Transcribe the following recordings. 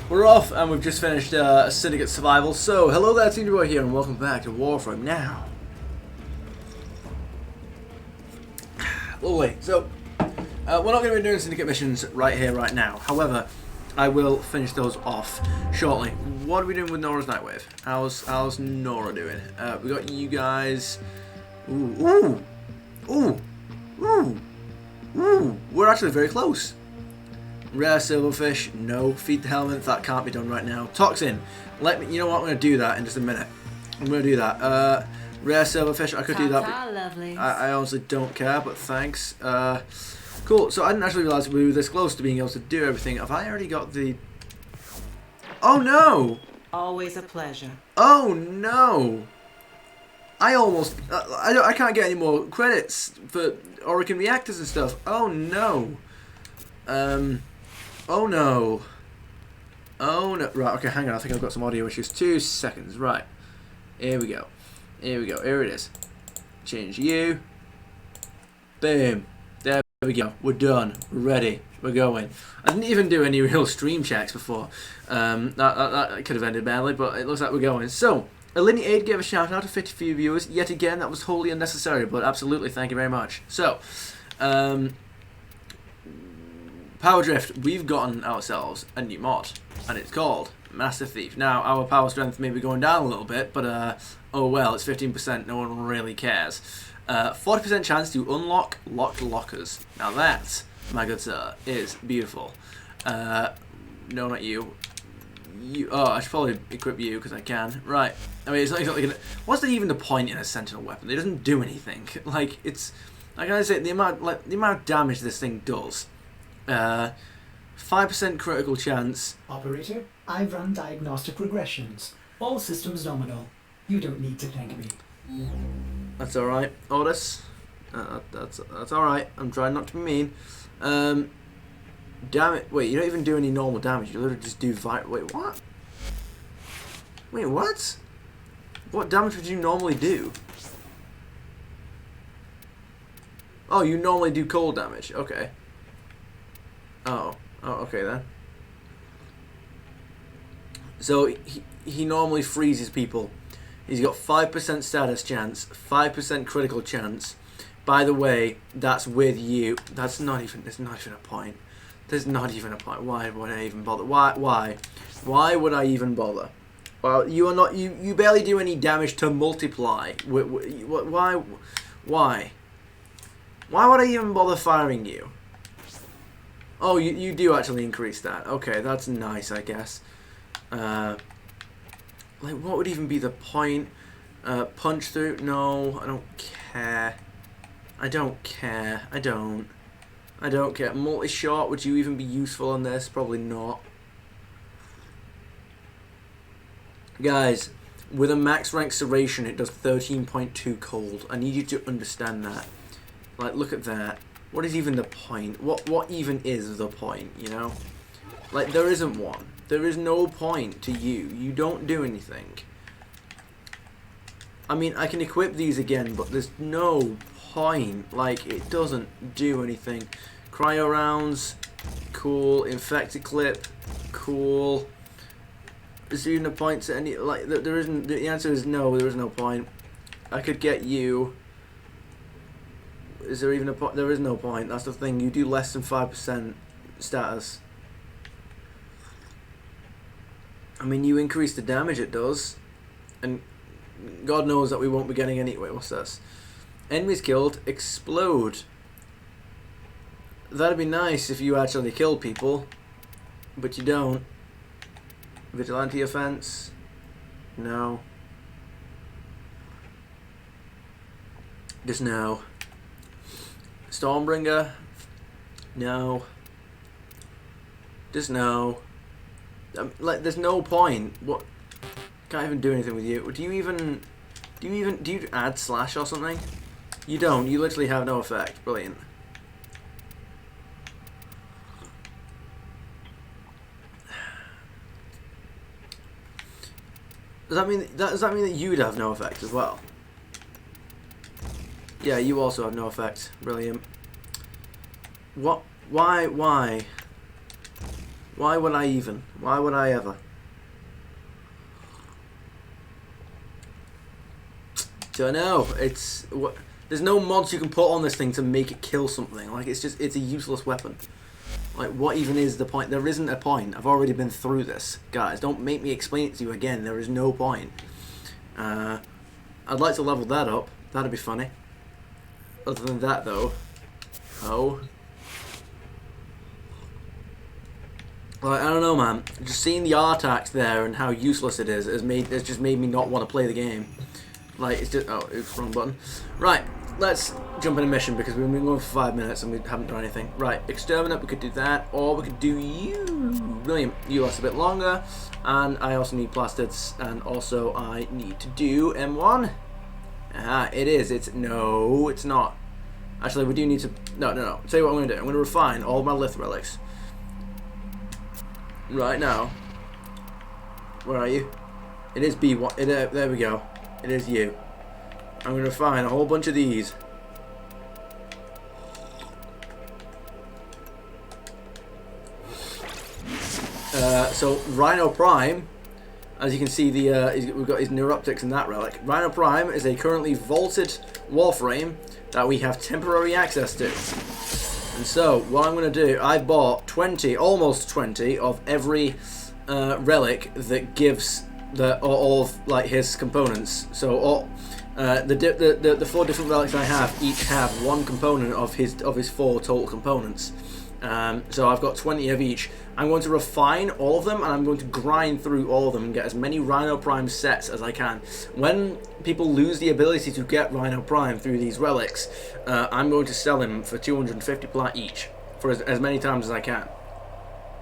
We're off, and we've just finished Syndicate Survival. So, hello there, Team Boy here, and welcome back to Warframe. Now, lovely. So, we're not going to be doing Syndicate missions right here, right now. However, I will finish those off shortly. What are we doing with Nora's Nightwave? How's Nora doing? We got you guys. Ooh. We're actually very close. Rare silverfish, no. Feed the helmet, that can't be done right now. Toxin, let me. You know what? I'm gonna do that in just a minute. I'm gonna do that. Rare silverfish, I could do that. I honestly don't care, but thanks. Cool. So I didn't actually realize we were this close to being able to do everything. Have I already got the? Oh no! Always a pleasure. Oh no! I almost. I can't get any more credits for Orican reactors and stuff. Oh no. Oh no. Oh no. Right, okay, hang on. I think I've got some audio issues. 2 seconds. Right. Here we go. Here we go. Here it is. Change you. Boom. There we go. We're done. We're ready. We're going. I didn't even do any real stream checks before. That could have ended badly, but it looks like we're going. So, Aline8 gave a shout out to 53 viewers. Yet again, that was wholly unnecessary, but absolutely, thank you very much. So, Power Drift, we've gotten ourselves a new mod, and it's called Master Thief. Now, our power strength may be going down a little bit, but oh well, it's 15%, no one really cares. 40% chance to unlock locked lockers. Now that, my good sir, is beautiful. No, not you. Oh, I should probably equip you, because I can. Right. I mean, it's not exactly gonna... What's even the point in a sentinel weapon? It doesn't do anything. Like, it's... Like I say, the amount of damage this thing does. 5% critical chance. Operator, I've run diagnostic regressions. All systems nominal. You don't need to thank me. That's alright, Otis. That's alright. I'm trying not to be mean. Damn it. Wait, you don't even do any normal damage. You literally just do Wait, what? Wait, what? What damage would you normally do? Oh, you normally do cold damage. Okay. Oh, okay then. So he normally freezes people. He's got 5% status chance, 5% critical chance. By the way, that's with you. There's not even a point. There's not even a point. Why would I even bother? Why would I even bother? Well, you are not. You barely do any damage to multiply. Why? Why would I even bother firing you? Oh, you do actually increase that. Okay, that's nice, I guess. Like, what would even be the point? Punch through? No, I don't care. I don't care. I don't care. Multi-shot, would you even be useful on this? Probably not. Guys, with a max rank serration, it does 13.2 cold. I need you to understand that. Like, look at that. What is even the point? What even is the point, you know? Like, there isn't one. There is no point to you. You don't do anything. I mean, I can equip these again, but there's no point. Like, it doesn't do anything. Cryo rounds, cool. Infected clip, cool. Is there even a point to any... Like, there isn't... The answer is no, there is no point. I could get you... Is there even a point? There is no point. That's the thing. You do less than 5% status. I mean, you increase the damage it does. And God knows that we won't be getting any... Wait, what's this? Enemies killed. Explode. That'd be nice if you actually kill people. But you don't. Vigilante offense. No. Just no. Stormbringer? No. Just no. Like, there's no point. What? Can't even do anything with you. Do you add slash or something? You don't. You literally have no effect. Brilliant. Does that mean that you'd have no effect as well? Yeah, you also have no effect. Brilliant. What? Why? Why would I even? Why would I ever? Don't know. It's there's no mods you can put on this thing to make it kill something. Like it's a useless weapon. Like what even is the point? There isn't a point. I've already been through this, guys. Don't make me explain it to you again. There is no point. I'd like to level that up. That'd be funny. Other than that, though, oh. Like, I don't know, man. Just seeing the Artax there and how useless it is has just made me not want to play the game. Like, it's just... Oh, oops, wrong button. Right, let's jump in a mission because we've been going for 5 minutes and we haven't done anything. Right, Exterminate, we could do that, or we could do you. Brilliant. You last a bit longer. And I also need Plastids, and also I need to do M1. Ah, it is. No, it's not. Actually, we do need to... No. I'll tell you what I'm going to do. I'm going to refine all my Lith relics. Right now. Where are you? It is B1. There we go. It is you. I'm going to refine a whole bunch of these. So Rhino Prime, as you can see, we've got his neuroptics in that relic. Rhino Prime is a currently vaulted Warframe that we have temporary access to. And so what I'm going to do, I bought almost 20 of every relic that gives all of like his components. So all the 4 different relics I have each have one component of his 4 total components. So I've got 20 of each. I'm going to refine all of them and I'm going to grind through all of them and get as many Rhino Prime sets as I can. When people lose the ability to get Rhino Prime through these relics, I'm going to sell him for 250 plat each for as many times as I can.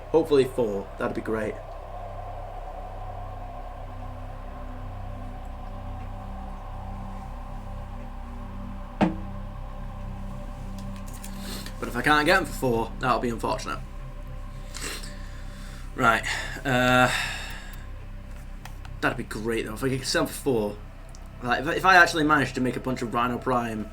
Hopefully 4, that'd be great. But if I can't get them for 4, that'll be unfortunate. Right, that'd be great though, if I could sell for 4. Like, if I actually managed to make a bunch of Rhino Prime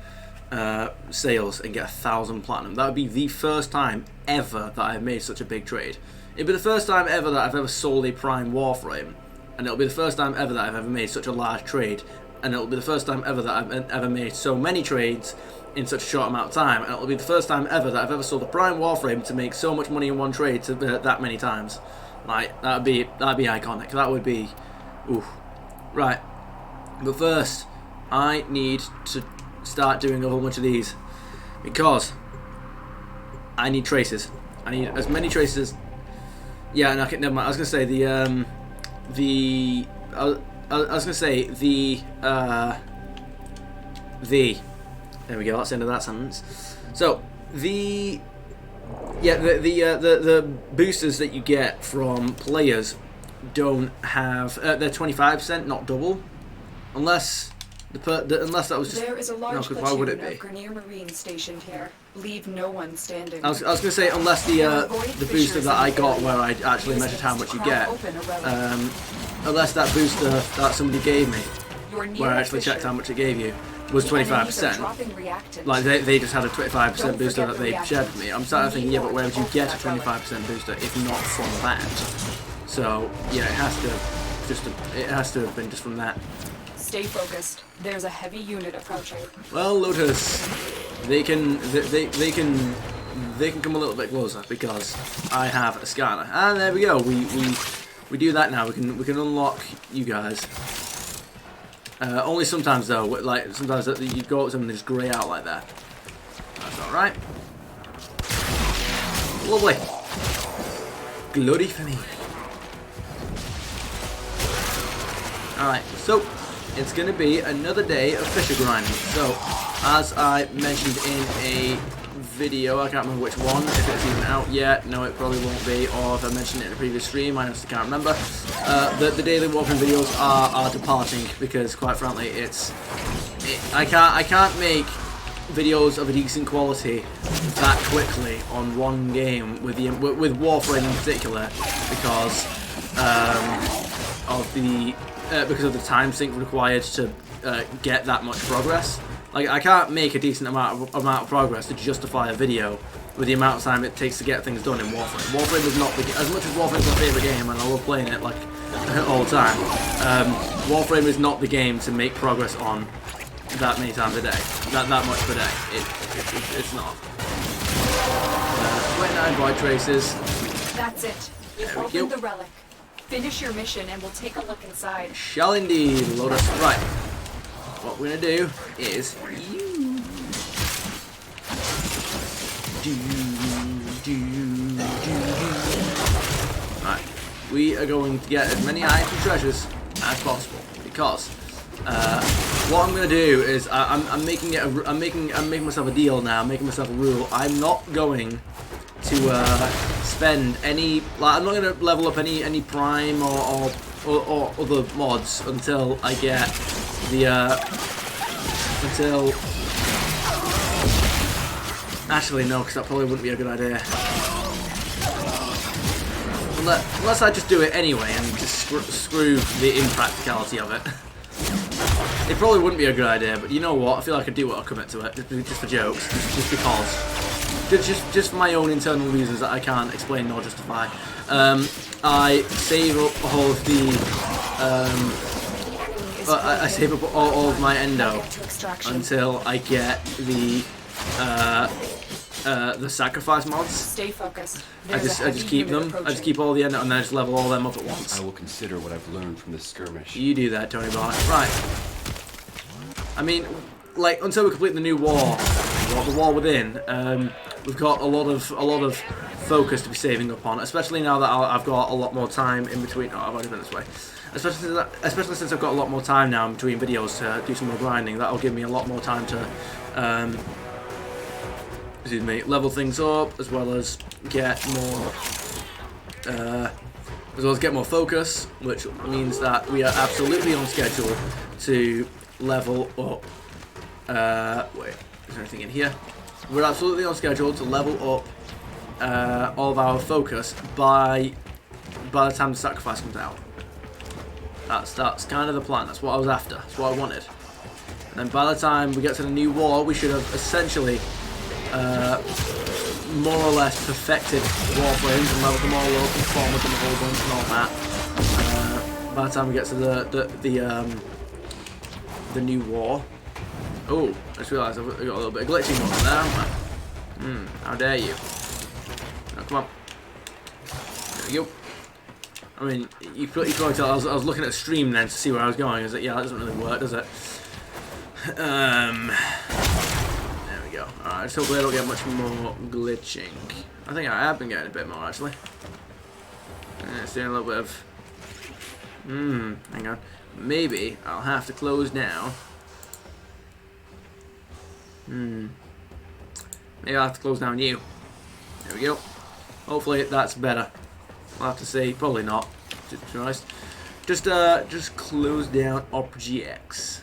sales and get 1,000 platinum, that would be the first time ever that I've made such a big trade. It'd be the first time ever that I've ever sold a Prime Warframe, and it'll be the first time ever that I've ever made such a large trade, and it'll be the first time ever that I've ever made so many trades in such a short amount of time, and it'll be the first time ever that I've ever sold a Prime Warframe to make so much money in one trade that many times. Like, that'd be iconic. That would be, oof. Right, but first I need to start doing a whole bunch of these because I need traces. I need as many traces. Yeah, no, okay, never mind. I was gonna say there we go, that's the end of that sentence. So, the boosters that you get from players don't have, they're 25%, not double. Unless unless that was just... There is a large why would it be? of Grenier Marines stationed here. Leave no one standing. I was going to say, unless the booster that I got where I actually measured how much you get, unless that booster that somebody gave me, where I actually checked how much it gave you, was 25%. Like they just had a 25% booster that they shared with me. I'm starting to think, yeah, but where would you get a 25% booster if not from that? So yeah, it has to have been just from that. Stay focused. There's a heavy unit approaching. Well, Lotus, they can come a little bit closer because I have a scanner. And there we go. We do that now. We can unlock you guys. Only sometimes though. Like sometimes you go up to them and they just grey out like that. That's all right. Lovely. Glory for me. All right. So. It's going to be another day of Fisher grinding. So, as I mentioned in a video, I can't remember which one, if it's even out yet, no it probably won't be, or if I mentioned it in a previous stream, I honestly can't remember. The daily Warframe videos are departing because, quite frankly, I can't make videos of a decent quality that quickly on one game with Warframe in particular because of the time sink required to get that much progress. Like, I can't make a decent amount of progress to justify a video with the amount of time it takes to get things done in Warframe. Warframe is not the as much as Warframe's my favourite game, and I love playing it like all the time. Warframe is not the game to make progress on that many times a day, that much per day. It's not. 29 void traces. That's it. You've There we opened go. the relic. Finish your mission and we'll take a look inside. Shall indeed, Lotus. Right. What we're gonna do is Right. We are going to get as many items and treasures as possible because what I'm gonna do is I'm making myself a deal now. I'm making myself a rule. I'm not going to spend any. Like, I'm not gonna level up any prime or other mods until I get the Actually, no, because that probably wouldn't be a good idea. Unless I just do it anyway and just screw the impracticality of it. It probably wouldn't be a good idea, but you know what? I feel like I do want to commit to it, just for jokes, just because. Just for my own internal reasons that I can't explain nor justify. I save up all of the I save up all of my endo until I get the sacrifice mods. Stay focused. I just keep them. I just keep all the endo and then I just level all them up at once. I will consider what I've learned from this skirmish. You do that, Tony Barnes. Right. I mean, like, until we complete the new war, the war within, we've got a lot of focus to be saving up on, especially now that I've got a lot more time in between. Oh, I've already been this way. Especially since I've got a lot more time now in between videos to do some more grinding. That'll give me a lot more time to, level things up as well as get more focus, which means that we are absolutely on schedule to level up. Wait, is there anything in here? We're absolutely on schedule to level up all of our focus by the time the sacrifice comes out. That's kind of the plan. That's what I was after. That's what I wanted. And then by the time we get to the new war, we should have essentially more or less perfected Warframes and leveled them all up and formed them a whole bunch and all that. By the time we get to the new war. Oh, I just realised I've got a little bit of glitching going on there, haven't I? How dare you? Oh, come on. There we go. I mean, you probably tell I was looking at the stream then to see where I was going. Is that, yeah, that doesn't really work, does it? There we go. Alright, just hopefully I don't get much more glitching. I think I have been getting a bit more, actually. It's doing a little bit of... hang on. Maybe I'll have to close down. Maybe I'll have to close down you. There we go. Hopefully that's better. We'll have to see. Probably not. To be honest. Just close down objects.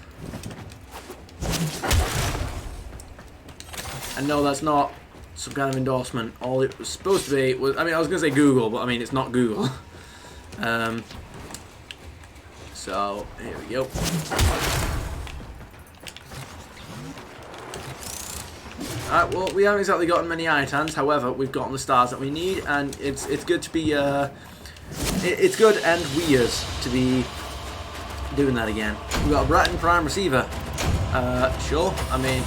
And no, that's not some kind of endorsement. All it was supposed to be was, I mean, I was gonna say Google, but I mean it's not Google. So here we go. Alright, well, we haven't exactly gotten many items, however, we've gotten the stars that we need, and it's good to be, it's good and weird to be doing that again. We've got a Bratton Prime receiver. Sure, I mean,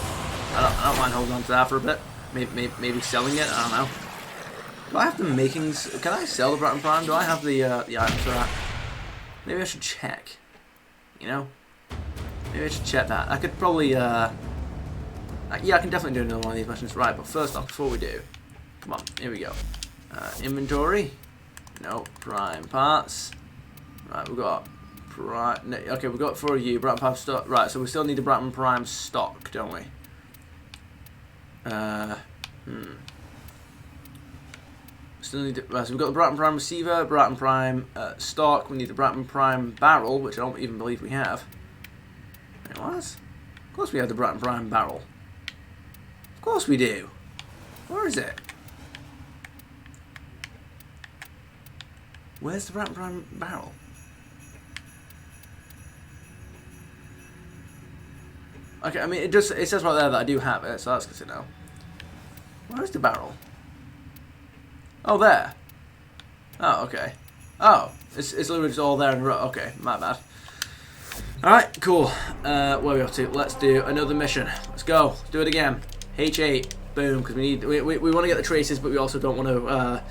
I don't mind holding on to that for a bit. Maybe selling it, I don't know. Do I have the makings? Can I sell the Bratton Prime? Do I have the items for that? Maybe I should check. You know? Maybe I should check that. I could probably, yeah, I can definitely do another one of these missions. Right, but first off, before we do, come on, here we go. Inventory. No, prime parts. Right, we've got prime. Okay, we've got for you, Bratton Prime stock. Right, so we still need the Bratton Prime stock, don't we? Still need right, so we've got the Bratton Prime receiver, Bratton Prime stock. We need the Bratton Prime barrel, which I don't even believe we have. Wait, what? Of course we have the Bratton Prime barrel. Of course we do. Where is it? Where's the Bratton Prime barrel? Okay, I mean, it says right there that I do have it, so that's good to know. Where's the barrel? Oh, there. Oh, okay. Oh, it's literally just all there in a row. Okay, my bad. Alright, cool. Where are we up to? Let's do another mission. Let's go. Let's do it again. H8. Boom, because we want to get the traces, but we also don't want to...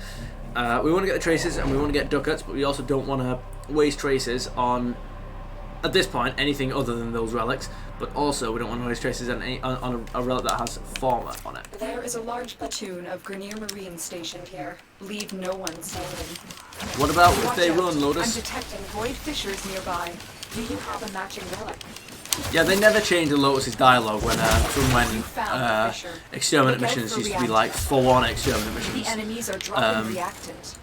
we want to get the traces, and we want to get ducats, but we also don't want to waste traces on, at this point, anything other than those relics. But also, we don't want to waste traces on a relic that has former on it. There is a large platoon of Grenier Marines stationed here. Leave no one standing. What about if Watch they out. run, I'm Lotus? detecting void fissures nearby. Do you have a matching relic? Yeah, they never changed the Lotus's dialogue when from when You found the fissure. exterminate Look out missions for used to be like full-on exterminate The missions. enemies are dropping reactant.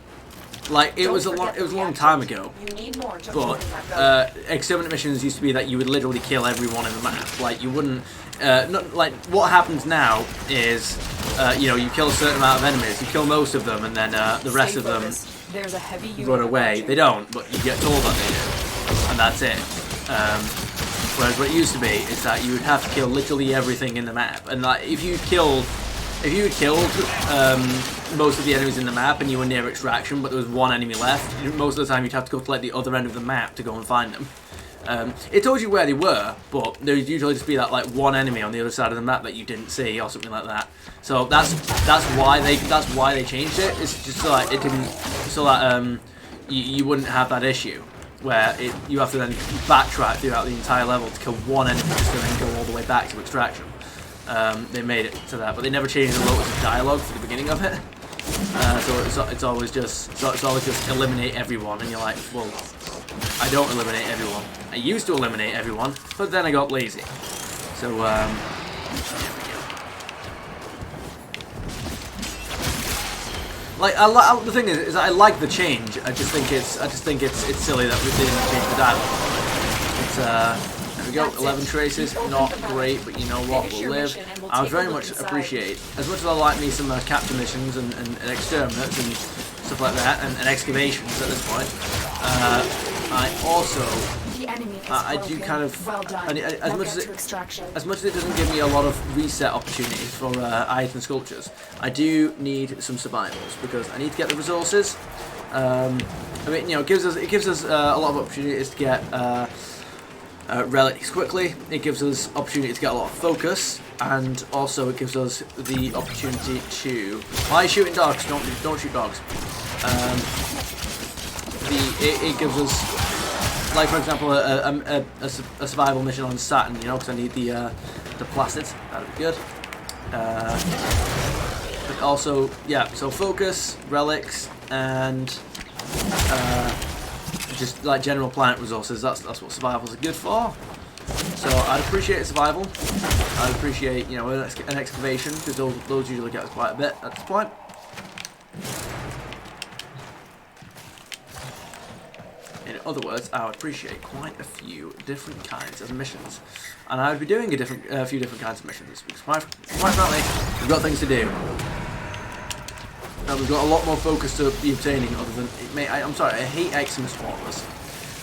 Like it Don't was a forget the long reactant. time ago. You need more to But forward that road. exterminate missions used to be that you would literally kill everyone in the map. Like you wouldn't. Not like what happens now is, you know, you kill a certain amount of enemies, you kill most of them, and then the rest Stay of them focused. There's a heavy unit run away. approaching. They don't, but you get told that they do, and that's it. Whereas what it used to be is that you would have to kill literally everything in the map, and like if you had killed most of the enemies in the map and you were near extraction, but there was one enemy left, most of the time you'd have to go to like the other end of the map to go and find them. It told you where they were, but there would usually just be that like one enemy on the other side of the map that you didn't see or something like that. So that's why they changed it. It's just so like it didn't, so that you wouldn't have that issue where you have to then backtrack throughout the entire level to kill one enemy just to then go all the way back to extraction. They made it to that, but they never changed the Lotus dialogue for the beginning of it. So it's always just eliminate everyone, and you're like, well, I don't eliminate everyone. I used to eliminate everyone, but then I got lazy. So there we go. Like the thing is I like the change. I just think it's silly that we didn't change the dialogue. It's there we go. 11 traces, not great, but you know what? We'll live. I would very much appreciate, as much as I like me some capture missions and exterminates and stuff like that, and excavations at this point. I also, I do kind of, as much as it doesn't give me a lot of reset opportunities for item sculptures, I do need some survivals because I need to get the resources. I mean, you know, it gives us a lot of opportunities to get relics quickly. It gives us opportunity to get a lot of focus, and also it gives us the opportunity to. Why are you shooting dogs? Don't shoot dogs. It gives us, like for example, a survival mission on Saturn, you know, because I need the placid. That'd be good. But also, yeah. So focus, relics, and just like general planet resources. That's what survivals are good for. So I'd appreciate survival. I'd appreciate, you know, an excavation, because those usually get us quite a bit at this point. In other words, I would appreciate quite a few different kinds of missions, and I would be doing a few different kinds of missions because, quite frankly, we've got things to do. We've got a lot more focus to be obtaining. Other than, I'm sorry, I hate Eximus Fortress.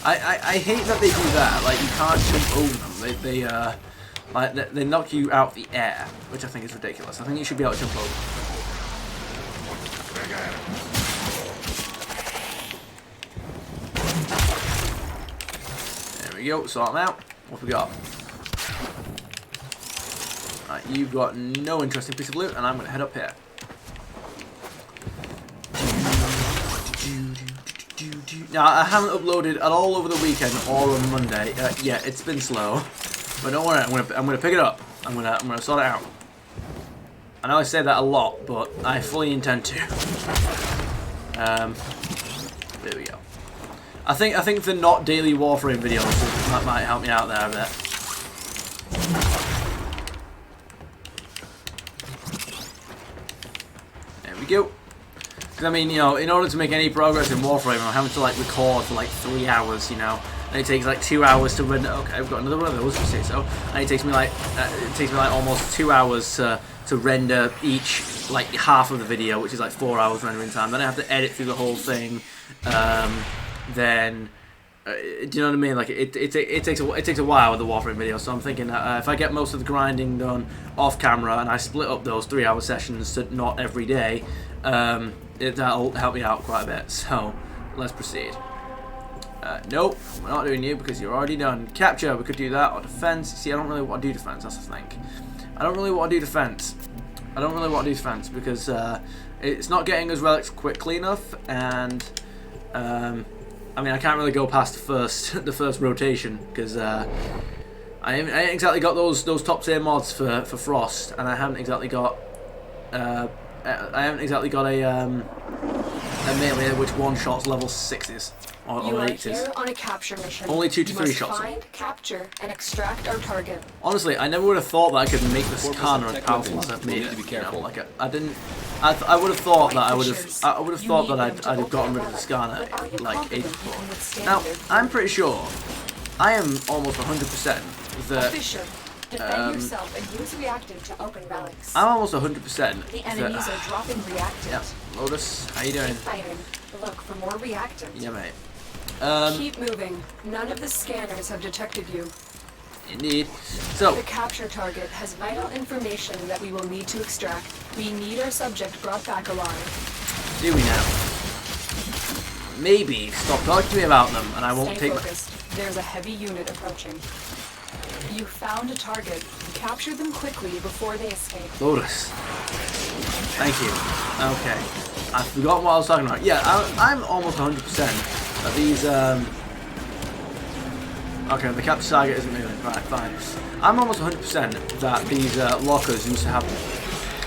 I hate that they do that. Like you can't jump over them. They knock you out the air, which I think is ridiculous. I think you should be able to jump over. There we go, sort them out. What have we got? Right, you've got no interesting piece of loot, and I'm going to head up here. Now, I haven't uploaded at all over the weekend or on Monday. Yeah, it's been slow, but don't worry. I'm gonna pick it up. I'm gonna sort it out. I know I say that a lot, but I fully intend to. There we go. I think the not daily Warframe videos that might help me out there a bit. There we go. Because I mean, you know, in order to make any progress in Warframe, I'm having to like record for like 3 hours, you know, and it takes like 2 hours to render. Okay, I've got another one of those, if you say so. And it takes me like almost 2 hours to render each like half of the video, which is like 4 hours rendering time. Then I have to edit through the whole thing. Then Do you know what I mean? Like it takes a while with the Warframe video, so I'm thinking that if I get most of the grinding done off camera and I split up those 3-hour sessions to not every day, that'll help me out quite a bit. So let's proceed. Nope, we're not doing you because you're already done. Capture, we could do that, or defense. See, I don't really want to do defense. That's the thing. I don't really want to do defense. Because it's not getting us relics quickly enough, and I mean, I can't really go past the first rotation because I ain't exactly got those top tier mods for Frost, and I haven't exactly got a melee which one shots level 6s or You are 8s. here on a capture mission. Only 2 to You 3 must shots. Find, capture, and extract our target. Honestly, I never would have thought that I could make this 4% Kana as tech powerful weapons. as I've We'll made need it. to be You know, careful. like I didn't. I would have thought that I would have You thought need that them to I'd have gotten rid of open the Skana Without you like confident ages you before. can withstand Now, their I'm pretty sure, I am almost 100% A that Fisher, defend yourself and use reactive to open relics. I'm almost 100% The enemies that. are dropping reactive. Yeah, Lotus, how you doing? Keep fighting. Look for more reactive. Yeah, mate. Keep moving. None of the scanners have detected you. Indeed. So, The capture target has vital information that we will need to extract. We need our subject brought back alive. do we now? Maybe stop talking to me about them, and I won't Stay take. focused. There's a heavy unit approaching. You found a target. Capture them quickly before they escape. Lotus. Thank you. Okay. I forgot what I was talking about. Yeah, I'm almost 100% that these. Okay, the capture target isn't moving. Right, fine. I'm almost 100% that these lockers used to have.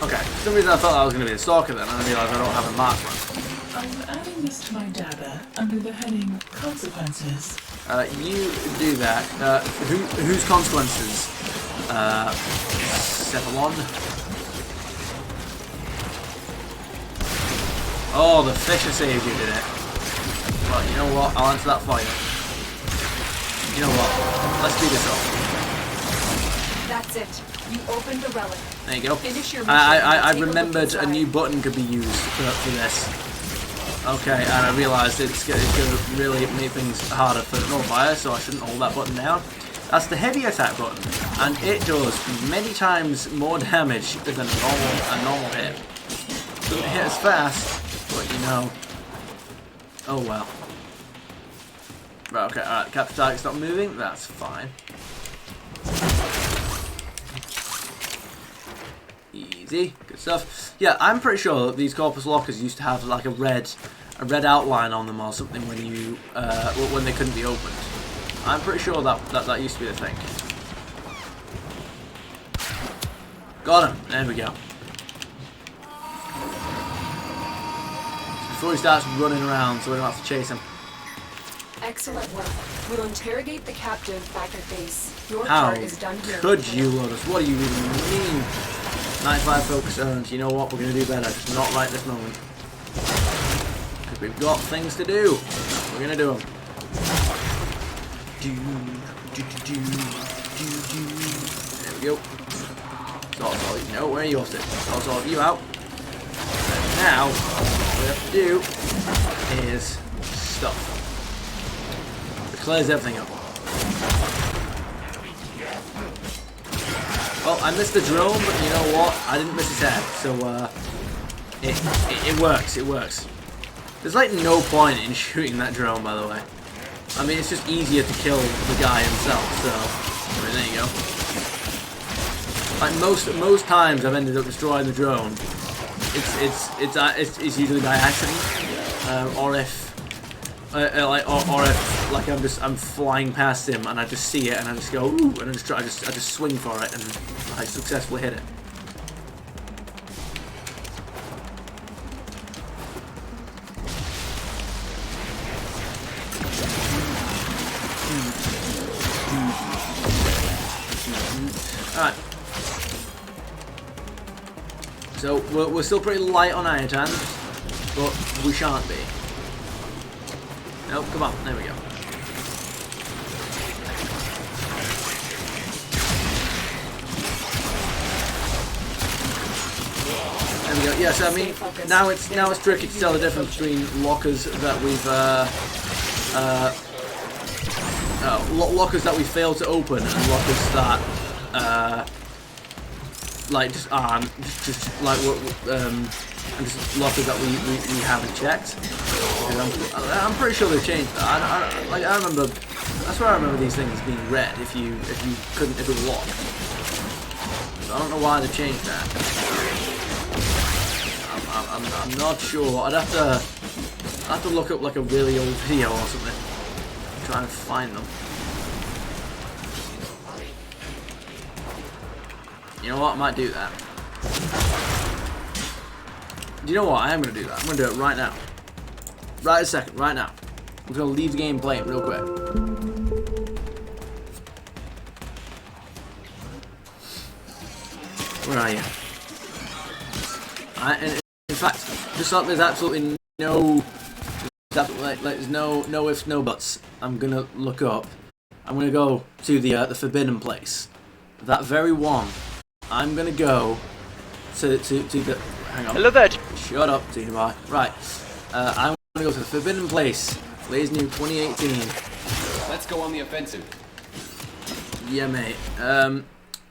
Okay, for some reason I thought I was going to be a stalker then, and I realised I don't have a marked one. I'm adding this to my data under the heading Consequences. You do that. Whose consequences? Cephalon. Oh, the Fisher saved you, did it? Well, you know what? I'll answer that for you. You know what? Let's speed this up. That's it. You opened the relic. There you go. Finish your mission. I Take a look remembered a inside. new button could be used for this. Okay, and I realised it's going to really make things harder for normal fire, so I shouldn't hold that button down. That's the heavy attack button, and it does many times more damage than a normal hit. Doesn't hit as fast, but you know. Oh well. Right, okay, alright, capture target's not moving, that's fine. Easy, good stuff. Yeah, I'm pretty sure that these corpus lockers used to have like a red outline on them or something when you when they couldn't be opened. I'm pretty sure that used to be the thing. Got him. There we go. Before he starts running around, so we don't have to chase him. Excellent work. We'll interrogate the captive back at base. Your How part is done here. could you, Lotus? What do you really mean? 95 focus earned. You know what? We're going to do better. Just not right this moment. Because we've got things to do. We're going to do them. There we go. Sort. No, where are you off to? Sort you out. And now, what we have to do is stop. It clears everything up. Well, I missed the drone, but you know what? I didn't miss his head, so it works. It works. There's like no point in shooting that drone, by the way. I mean, it's just easier to kill the guy himself. So, I mean, there you go. Like most times, I've ended up destroying the drone. It's usually by accident, or if I'm flying past him and I just see it and I just go ooh, and I just swing for it and I successfully hit it. Alright. So we're still pretty light on iron tans, but we shan't be. Nope, come on, there we go. There we go. Yes, I mean now it's tricky to tell the difference between lockers that we've lockers that we fail to open and lockers that like just like and just lockers that we haven't checked. I'm pretty sure they've changed that. I remember. That's where I remember these things being red if it was locked. So I don't know why they changed that. I'm not sure. I'd have to look up like a really old video or something. Try and find them. You know what? I might do that. Do you know what? I am going to do that. I'm going to do it right now. Right a second. Right now. I'm going to leave the game playing real quick. Where are you? In fact, just like there's absolutely no... there's no ifs, no buts. I'm going to look up. I'm going to go to the forbidden place. That very one. I'm going to go to the... Hang on. Hello there. Shut up, T-Bar. Right. I'm going to go to the forbidden place. Blaze New 2018. Let's go on the offensive. Yeah, mate.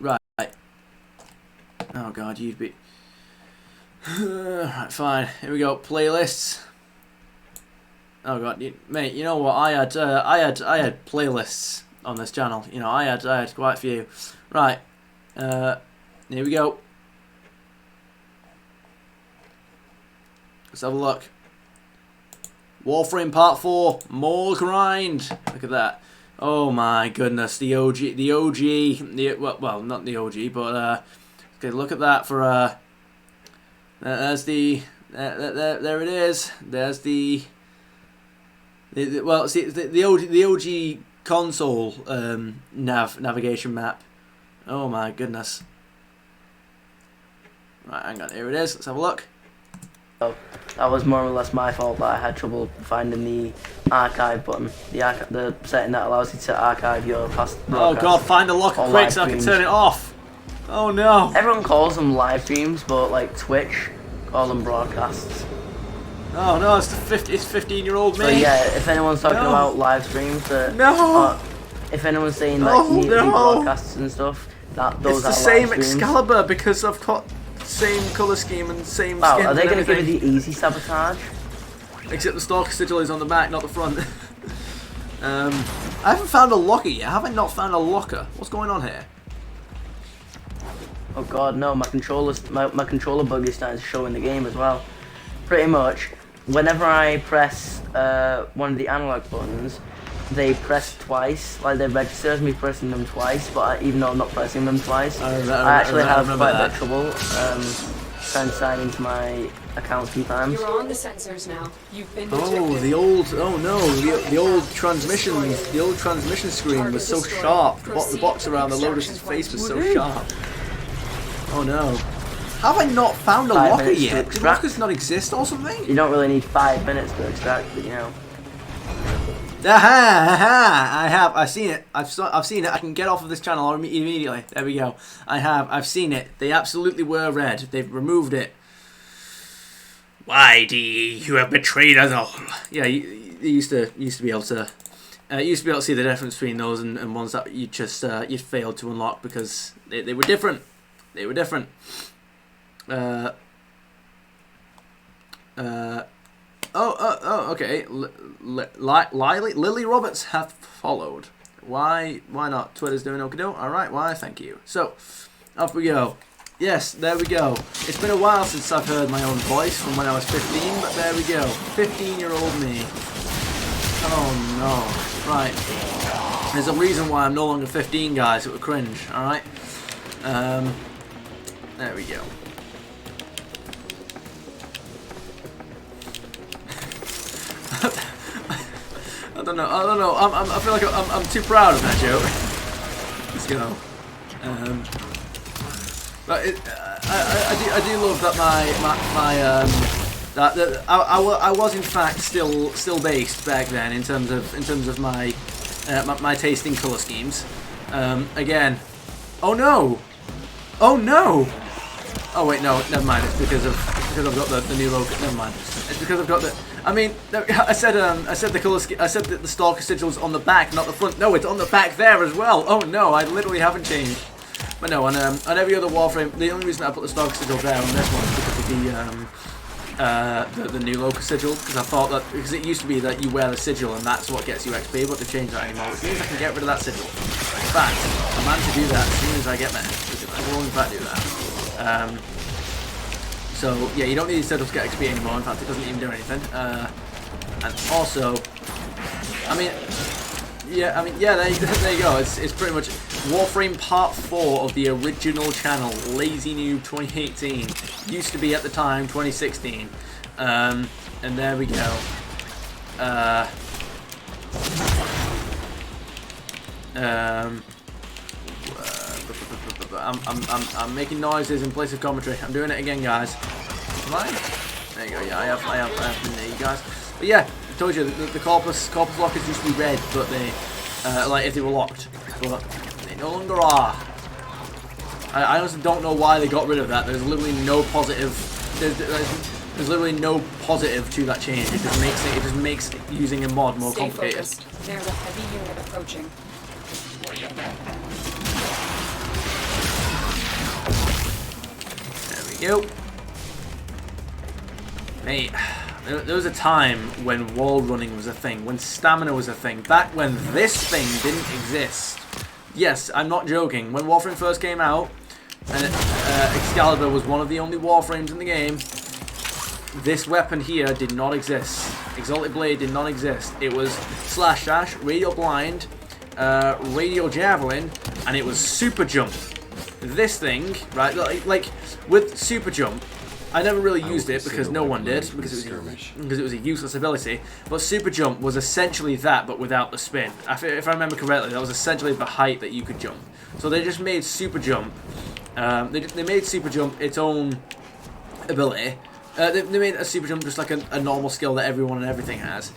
Right. Oh god, you'd be... Right, fine. Here we go. Playlists. Oh god, mate. You know what? I had playlists on this channel. You know, I had quite a few. Right. Here we go. Let's have a look. Warframe Part 4, more grind. Look at that. Oh my goodness, the OG, well, not the OG, but okay, look at that for there's the there it is. There's the well, see the OG console navigation map. Oh my goodness. Right, hang on, here it is. Let's have a look. So that was more or less my fault that I had trouble finding the archive button, the setting that allows you to archive your past broadcasts. Oh god, find a locker quick so I can turn it off. Oh no. Everyone calls them live streams, but like Twitch call them broadcasts. Oh no, it's 15-year-old me. So yeah, if anyone's talking about live streams, if anyone's saying that you need to do broadcasts and stuff, those are it's the same live streams. Excalibur because I've got same colour scheme and same wow, skin. are they going to give you the easy sabotage? Except the Stalker sigil is on the back, not the front. I haven't found a locker yet. Have I not found a locker? What's going on here? Oh god, no, my controller bug is starting to show in the game as well. Pretty much, whenever I press one of the analog buttons, they press twice, like they register as me pressing them twice, but even though I'm not pressing them twice, I actually have quite a bit of trouble trying to sign into my account a few times. You're on the sensors now. You've been Oh, the old old transmission screen was so sharp. The box around the Lotus's face was so sharp. Oh no. Have I not found a locker yet? Do lockers not exist or something? You don't really need 5 minutes to extract, but you know. Aha! I've seen it. I've seen it. I can get off of this channel immediately. There we go. I've seen it. They absolutely were red. They've removed it. Why, DE? You have betrayed us all. Yeah, you used to be able to. See the difference between those and ones that you just you failed to unlock because they were different. They were different. Okay. Lily Roberts hath followed. Why not? Twitter's doing okay. Alright, why? Thank you. So, off we go. Yes, there we go. It's been a while since I've heard my own voice from when I was 15, but there we go. 15-year-old me. Oh no. Right. There's a reason why I'm no longer 15, guys. It would cringe, alright? There we go. I don't know. I feel like I'm too proud of that joke. Let's go. But I do love that I was in fact still based back then in terms of my my taste in colour schemes. Again. Oh no. Oh wait, no, never mind. It's because I've got the new logo. Never mind. It's because I've got the. I mean, I said the color. I said that the Stalker sigil's on the back, not the front. No, it's on the back there as well. Oh no, I literally haven't changed. But no, on every other Warframe, the only reason I put the Stalker sigil there on this one is because of the new Locust sigil. Because I thought that because it used to be that you wear the sigil and that's what gets you XP, but they've changed that anymore. Which means I can get rid of that sigil. In fact, I managed to do that as soon as I get there. I will in fact do that. So yeah, you don't need these sigils to get XP anymore. In fact, it doesn't even do anything. And also, yeah, there you go. It's pretty much Warframe Part 4 of the original channel, Lazy Noob 2018. Used to be at the time 2016. And there we go. I'm making noises in place of commentary. I'm doing it again, guys. Am I? There you go. Yeah, I have been there, you guys. But yeah, I told you the corpus lockers used to be red, but they like if they were locked, but they no longer are. I honestly don't know why they got rid of that. There's literally no positive. There's literally no positive to that change. It just makes using a mod more complicated. Focused. There's a heavy unit approaching. There we go. Hey, there was a time when wall running was a thing, when stamina was a thing, back when this thing didn't exist. Yes, I'm not joking. When Warframe first came out, and Excalibur was one of the only Warframes in the game, this weapon here did not exist. Exalted Blade did not exist. It was Slash Dash, Radial Blind, Radial Javelin, and it was Super Jump. This thing, right, like with Super Jump, I never really used it because no one did, because it was a useless ability. But Super Jump was essentially that, but without the spin. If I remember correctly, that was essentially the height that you could jump. So they just made Super Jump. They made Super Jump its own ability. They made a Super Jump just like a normal skill that everyone and everything has.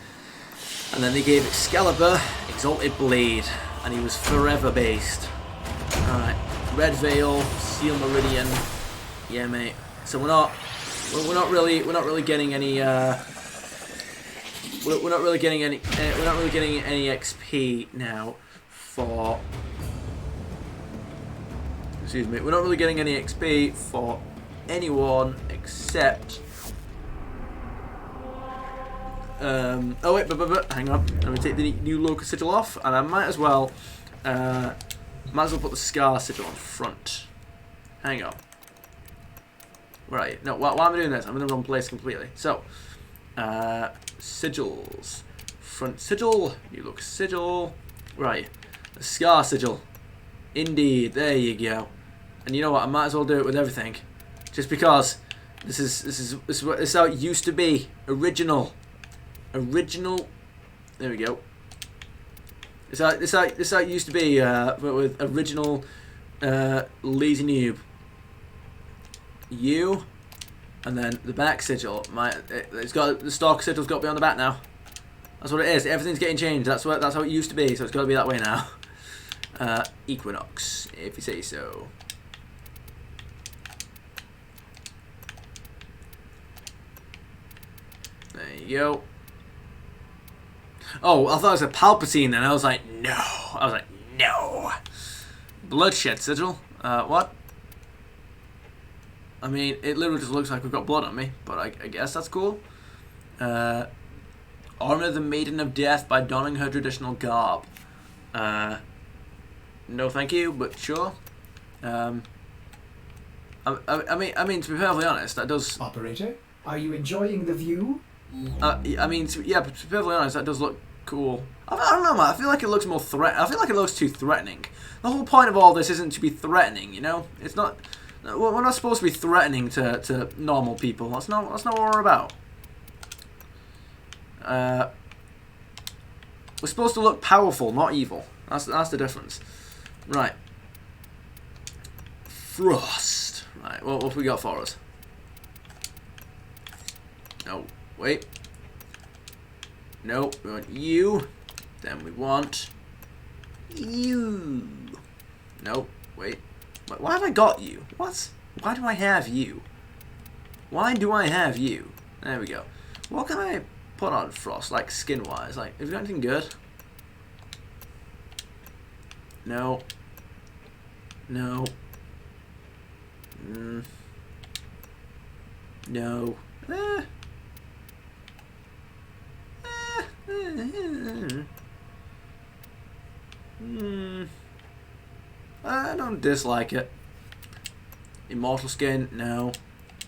And then they gave Excalibur Exalted Blade, and he was forever based. Alright, Red Veil, Seal Meridian, yeah, mate. So we're not really getting any we're not really getting any XP now for. Excuse me. We're not really getting any XP for anyone except. Oh wait, but hang on. Let me take the new Locust sigil off, and I might as well put the Scar sigil on front. Hang on. Where are you? No, why am I doing this? I'm in the wrong place completely. So, sigils. Front sigil. New Locust sigil. Where are you? The Scar sigil. Indeed. There you go. And you know what? I might as well do it with everything, just because this is how it used to be. Original. There we go. This how it used to be with original Lazy Noob. You, and then the back sigil. It's got the Stalker sigil's got to be on the back now. That's what it is. Everything's getting changed. That's how it used to be. So it's got to be that way now. Equinox, if you say so. There you go. Oh, I thought it was a Palpatine then. I was like, no. Bloodshed sigil. What? I mean, it literally just looks like we've got blood on me, but I guess that's cool. Honor the Maiden of Death by donning her traditional garb. No thank you, but sure. I mean, to be perfectly honest, that does... Operator, are you enjoying the view? I mean, yeah, but to be perfectly honest, that does look cool. I don't know, man. I feel like it looks more I feel like it looks too threatening. The whole point of all this isn't to be threatening, you know? It's not... We're not supposed to be threatening to normal people. That's not what we're about. We're supposed to look powerful, not evil. That's the difference. Right. Frost. Right. What have we got for us? No. Wait. No. We want you. Then we want you. No. Wait. Why have I got you? What? Why do I have you? Why do I have you? There we go. What can I put on Frost, like skin-wise? Like, have you got anything good? No. No. No. I don't dislike it. Immortal skin, no.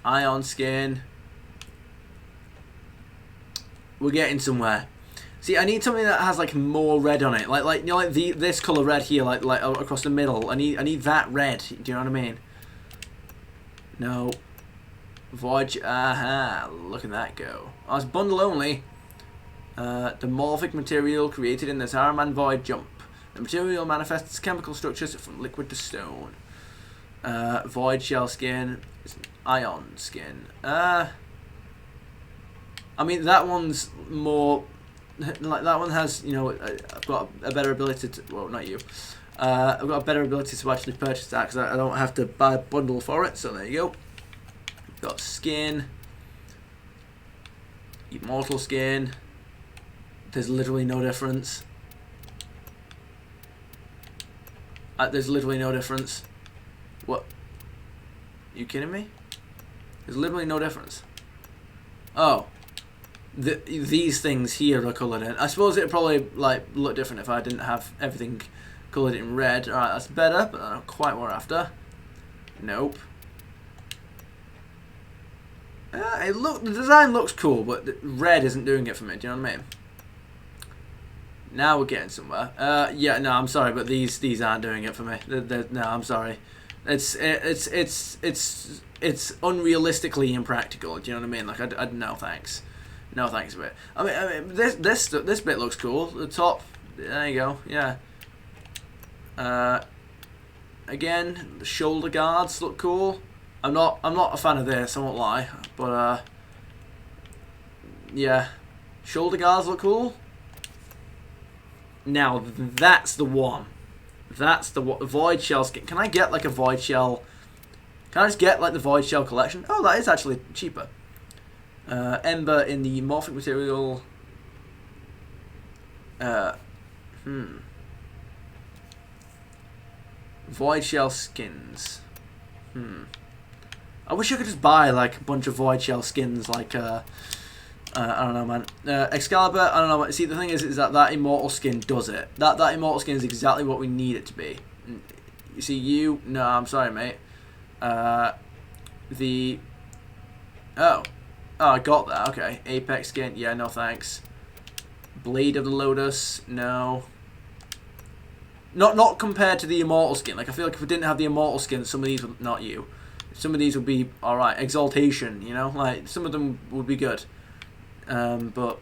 Ion skin. We're getting somewhere. See, I need something that has like more red on it, like you know, like this color red here, like across the middle. I need that red. Do you know what I mean? No. Void. Aha! Look at that go. Oh, it's bundle only. The morphic material created in this Iron Man Void jump. The material manifests chemical structures from liquid to stone. Void shell skin. It's an ion skin. I mean, that one's more. Like, that one has, you know, I've got a better ability to. Well, not you. I've got a better ability to actually purchase that because I don't have to buy a bundle for it. So there you go. Got skin. Immortal skin. There's literally no difference. There's literally no difference. What? You kidding me? There's literally no difference. Oh. These things here are coloured in. I suppose it'd probably like look different if I didn't have everything coloured in red. Alright, that's better, but not quite what we're after. Nope. The design looks cool, but the red isn't doing it for me. Do you know what I mean? Now we're getting somewhere. Yeah, no, I'm sorry, but these aren't doing it for me. No, I'm sorry. It's unrealistically impractical. Do you know what I mean? Like, I no thanks. No thanks a bit. I mean, this bit looks cool. The top, there you go. Yeah. Again, the shoulder guards look cool. I'm not a fan of this. I won't lie, but yeah, shoulder guards look cool. Now that's the one. That's the Void Shell skin. Can I get like a Void Shell? Can I just get like the Void Shell collection? Oh, that is actually cheaper. Ember in the morphic material. Void Shell skins. I wish I could just buy like a bunch of Void Shell skins, like I don't know, man. Excalibur, I don't know. See, the thing is that Immortal skin does it. That Immortal skin is exactly what we need it to be. You see, no, I'm sorry, mate. Oh, I got that. Okay, Apex skin, yeah, no thanks. Blade of the Lotus, no. Not compared to the Immortal skin. Like, I feel like if we didn't have the Immortal skin, some of these would not you. Some of these would be alright. Exaltation, you know, like some of them would be good. But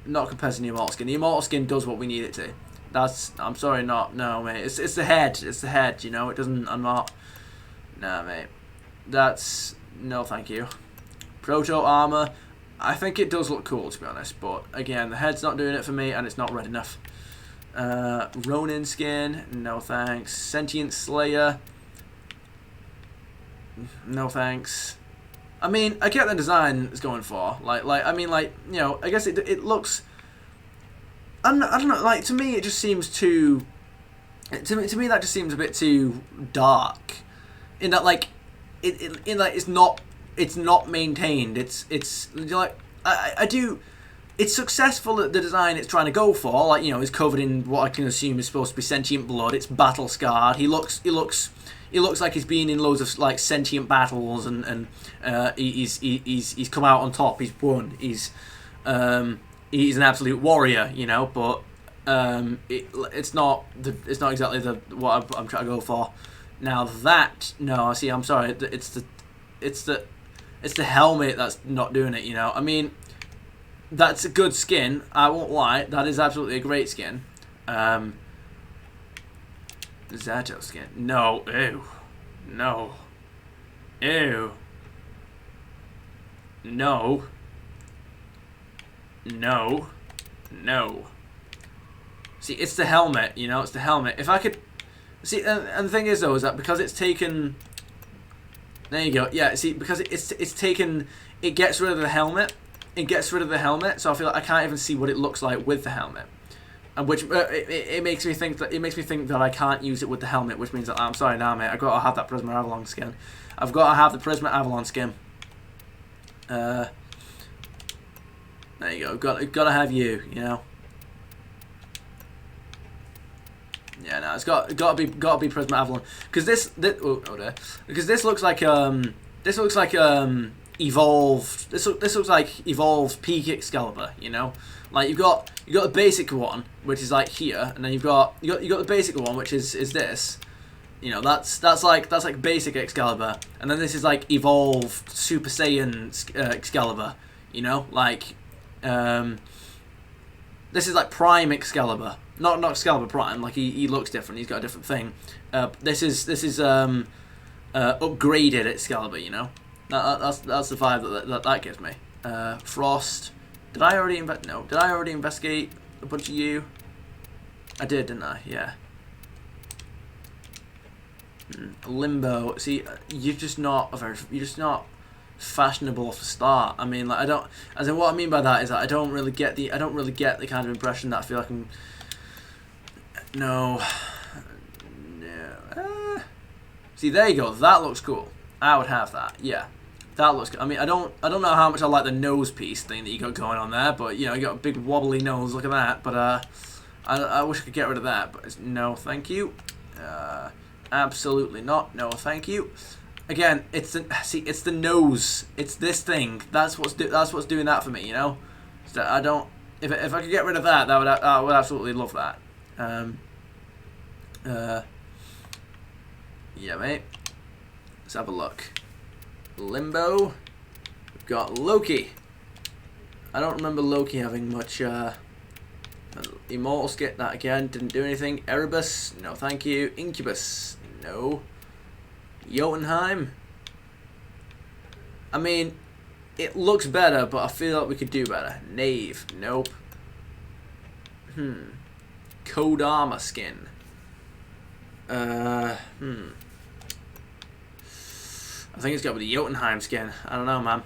not compared to the Immortal skin. The Immortal skin does what we need it to. I'm sorry, no, mate. It's the head. It's the head, you know. It doesn't. I'm not. Nah, mate. No, thank you. Proto armor. I think it does look cool, to be honest. But again, the head's not doing it for me, and it's not red enough. Ronin skin. No thanks. Sentient Slayer. No thanks. I mean, I get the design it's going for. I mean, you know, I guess it looks. I don't know. Like, to me, it just seems too. To me, that just seems a bit too dark. In that, like, it's not maintained. It's like I do. It's successful at the design it's trying to go for. Like, you know, it's covered in what I can assume is supposed to be sentient blood. It's battle scarred. He looks like he's been in loads of like sentient battles and he's come out on top. He's won. He's an absolute warrior, you know. But it's not exactly what I'm trying to go for. Now no, see, I'm sorry. It's the helmet that's not doing it, you know. I mean, that's a good skin. I won't lie. That is absolutely a great skin. Zato skin. No. Ew. No. Ew. No. No. No. See, it's the helmet, you know, it's the helmet. If I could... See, and the thing is, though, is that because it's taken... There you go. Yeah, see, because it's taken... It gets rid of the helmet, it gets rid of the helmet, so I feel like I can't even see what it looks like with the helmet. And which it makes me think that I can't use it with the helmet, which means that I'm sorry now, mate. I've got to have that Prisma Avalon skin. I've got to have the Prisma Avalon skin. There you go. Got to have you. You know. Yeah, no, it's got to be Prisma Avalon because this looks like evolved. This looks like evolved peak Excalibur. You know. Like you got the basic one, which is like here, and then you got the basic one, which is this. You know, that's like basic Excalibur, and then this is like evolved Super Saiyan Excalibur. You know, like this is like Prime Excalibur, not Excalibur Prime. Like he looks different. He's got a different thing. This is upgraded Excalibur. You know, that's the vibe that gives me. Frost. Did I already No. Did I already investigate a bunch of you? I did, didn't I? Yeah. Limbo. See, you're just not fashionable off the start. I mean, like I don't. As in, what I mean by that is that I don't really get the kind of impression that I feel like I'm. No. See, there you go. That looks cool. I would have that. Yeah. That looks good. I mean, I don't know how much I like the nose piece thing that you got going on there, but you know, you got a big wobbly nose. Look at that. But I wish I could get rid of that. But no, thank you. Absolutely not. No, thank you. Again, it's the nose. It's this thing. That's what's doing that for me. You know, so I don't. If I could get rid of that, I would absolutely love that. Yeah, mate. Let's have a look. Limbo. We've got Loki. I don't remember Loki having much Immortal Skit. That again didn't do anything. Erebus, no thank you. Incubus, no. Jotunheim. I mean, it looks better, but I feel like we could do better. Knave, nope. Code Armor skin. I think it's got the Jotunheim skin. I don't know, man.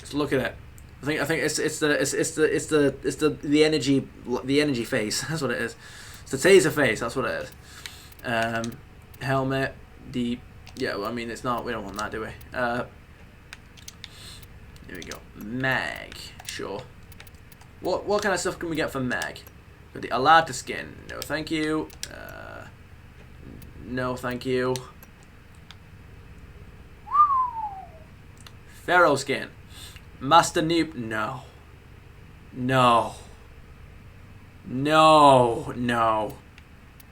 Let's look at it. I think it's the energy face. That's what it is. It's the taser face. That's what it is. Helmet. Yeah. Well, I mean, it's not. We don't want that, do we? Here we go. Mag. Sure. What kind of stuff can we get from Mag? Got the Alata skin. No, thank you. No, thank you. Pharaoh skin. Master Noob. No. No. No. No.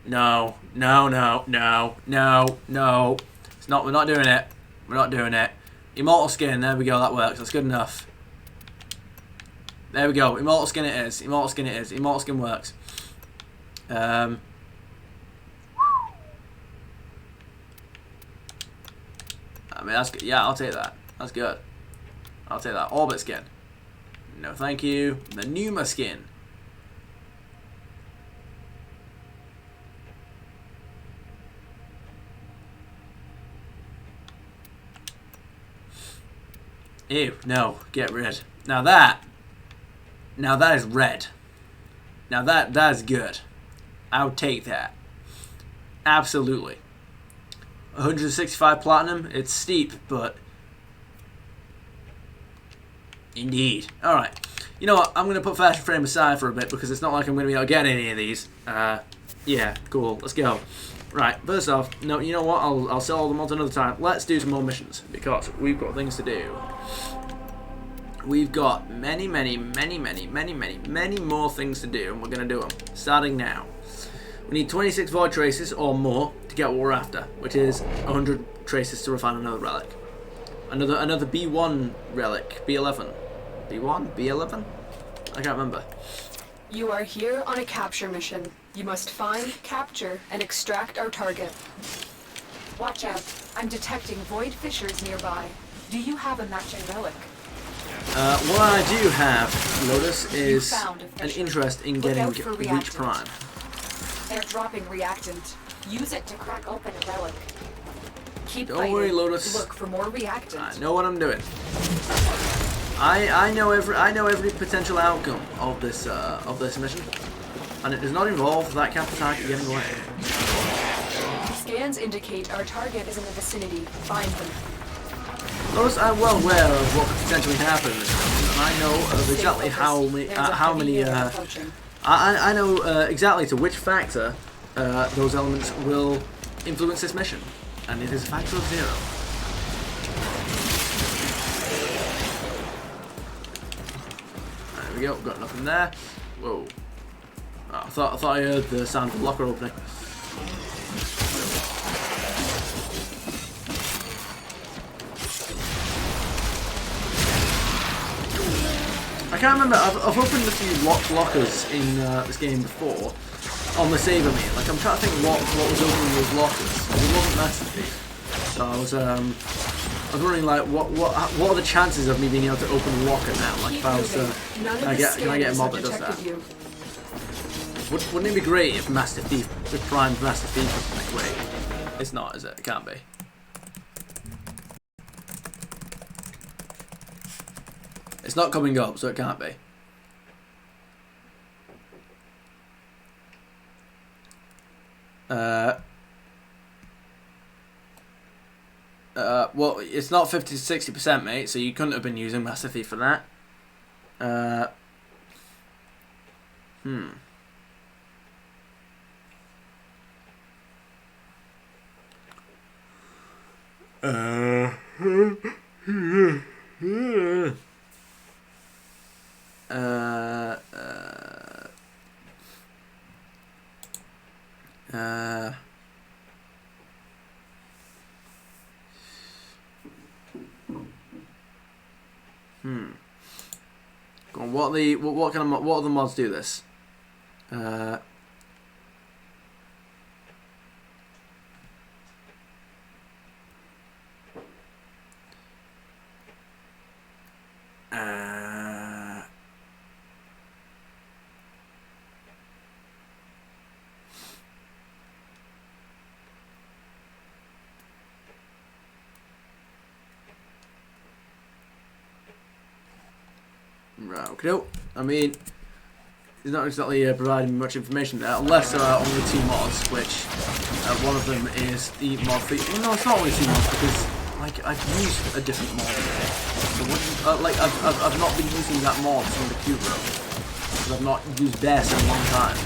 No. No. No. No. No. No. It's not. We're not doing it. We're not doing it. Immortal skin. There we go. That works. That's good enough. There we go. Immortal skin it is. Immortal skin it is. Immortal skin works. I mean, that's good. Yeah, I'll take that. That's good. I'll take that. Orbit skin. No, thank you. The Numa skin. Ew, no. Get rid. Now that is red. Now that is good. I would take that. Absolutely. 165 platinum. It's steep, but indeed. Alright. You know what? I'm going to put Fashion Frame aside for a bit because it's not like I'm going to be able to get any of these. Yeah, cool. Let's go. Right, first off, no, you know what? I'll sell all the mods another time. Let's do some more missions because we've got things to do. We've got many more things to do, and we're going to do them. Starting now. We need 26 Void Traces or more to get what we're after, which is 100 Traces to refine another relic. Another B1 relic. B11. B1? B11? I can't remember. You are here on a capture mission. You must find, capture, and extract our target. Watch out. I'm detecting void fissures nearby. Do you have a matching relic? What I do have, Lotus, is an interest in getting Reach Prime. They're dropping reactant. Use it to crack open a relic. Keep Don't worry, Lotus. Look for more reactant. I know what I'm doing. I know every potential outcome of this mission, and it does not involve that capital target getting away. Scans indicate our target is in the vicinity. Find them. Those I'm well aware of what could potentially happen, and I know of exactly how many. I know exactly to which factor those elements will influence this mission, and it is a factor of 0. There we go. Got nothing there. Whoa! Oh, I thought I heard the sound of the locker opening. I can't remember. I've opened a few locked lockers in this game before on the save of me. Like I'm trying to think what was opening those lockers. It wasn't Master Thief, so I was wondering like what are the chances of me being able to open a locker now? Like if I was can I get a mod that does that? Wouldn't it be great if Master Thief, the primed Master Thief, was like, wait, it's not, is it? It can't be. It's not coming up, so it can't be. Well, it's not 50 to 60%, mate, so you couldn't have been using Master Thief for that. Go on, what other mods do this? Right, okay. I mean, he's not exactly providing much information there, unless there are only 2 mods, which one of them is the mod for. Well, no, it's not only 2 mods because like I've used a different mod. So like I've not been using that mod from the cube room because I've not used Bess in a long time.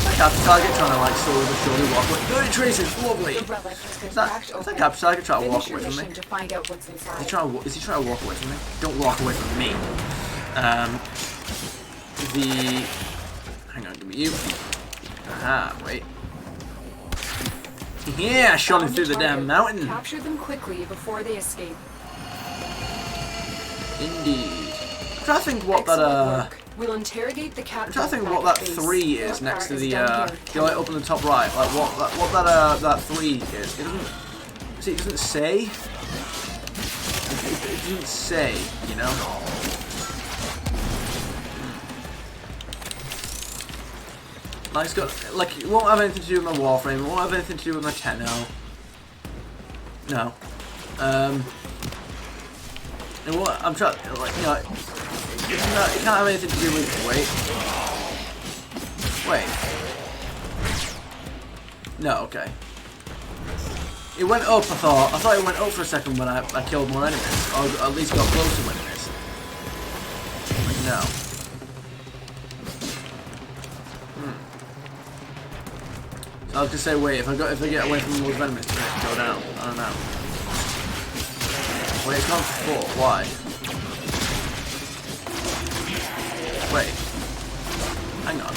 That capture target trying to like slowly walk away. Dirty traces, lovely. Is that capture target trying to walk away from me? Is he trying to walk away from me? Don't walk away from me. Hang on, give me you. Aha, wait. Yeah, I shot him through the damn mountain. Capture them quickly before they escape. Indeed. I'm trying to think what that We'll interrogate the captain. I'm trying to think what that 3 is next to the you know, like up in the top right, like what that 3 is. It doesn't see. It doesn't say. It doesn't say. You know. Like it's got like it won't have anything to do with my Warframe. It won't have anything to do with my Tenno. No. And what I'm trying like you know. It can't have anything to do with. Wait. No, okay. It went up. I thought it went up for a second when I killed more enemies, or at least got close to enemies. Like, no. So I was gonna say, wait. If I get away from those enemies, does it go down? I don't know. Wait, it's gone for 4. Why? Wait. Hang on.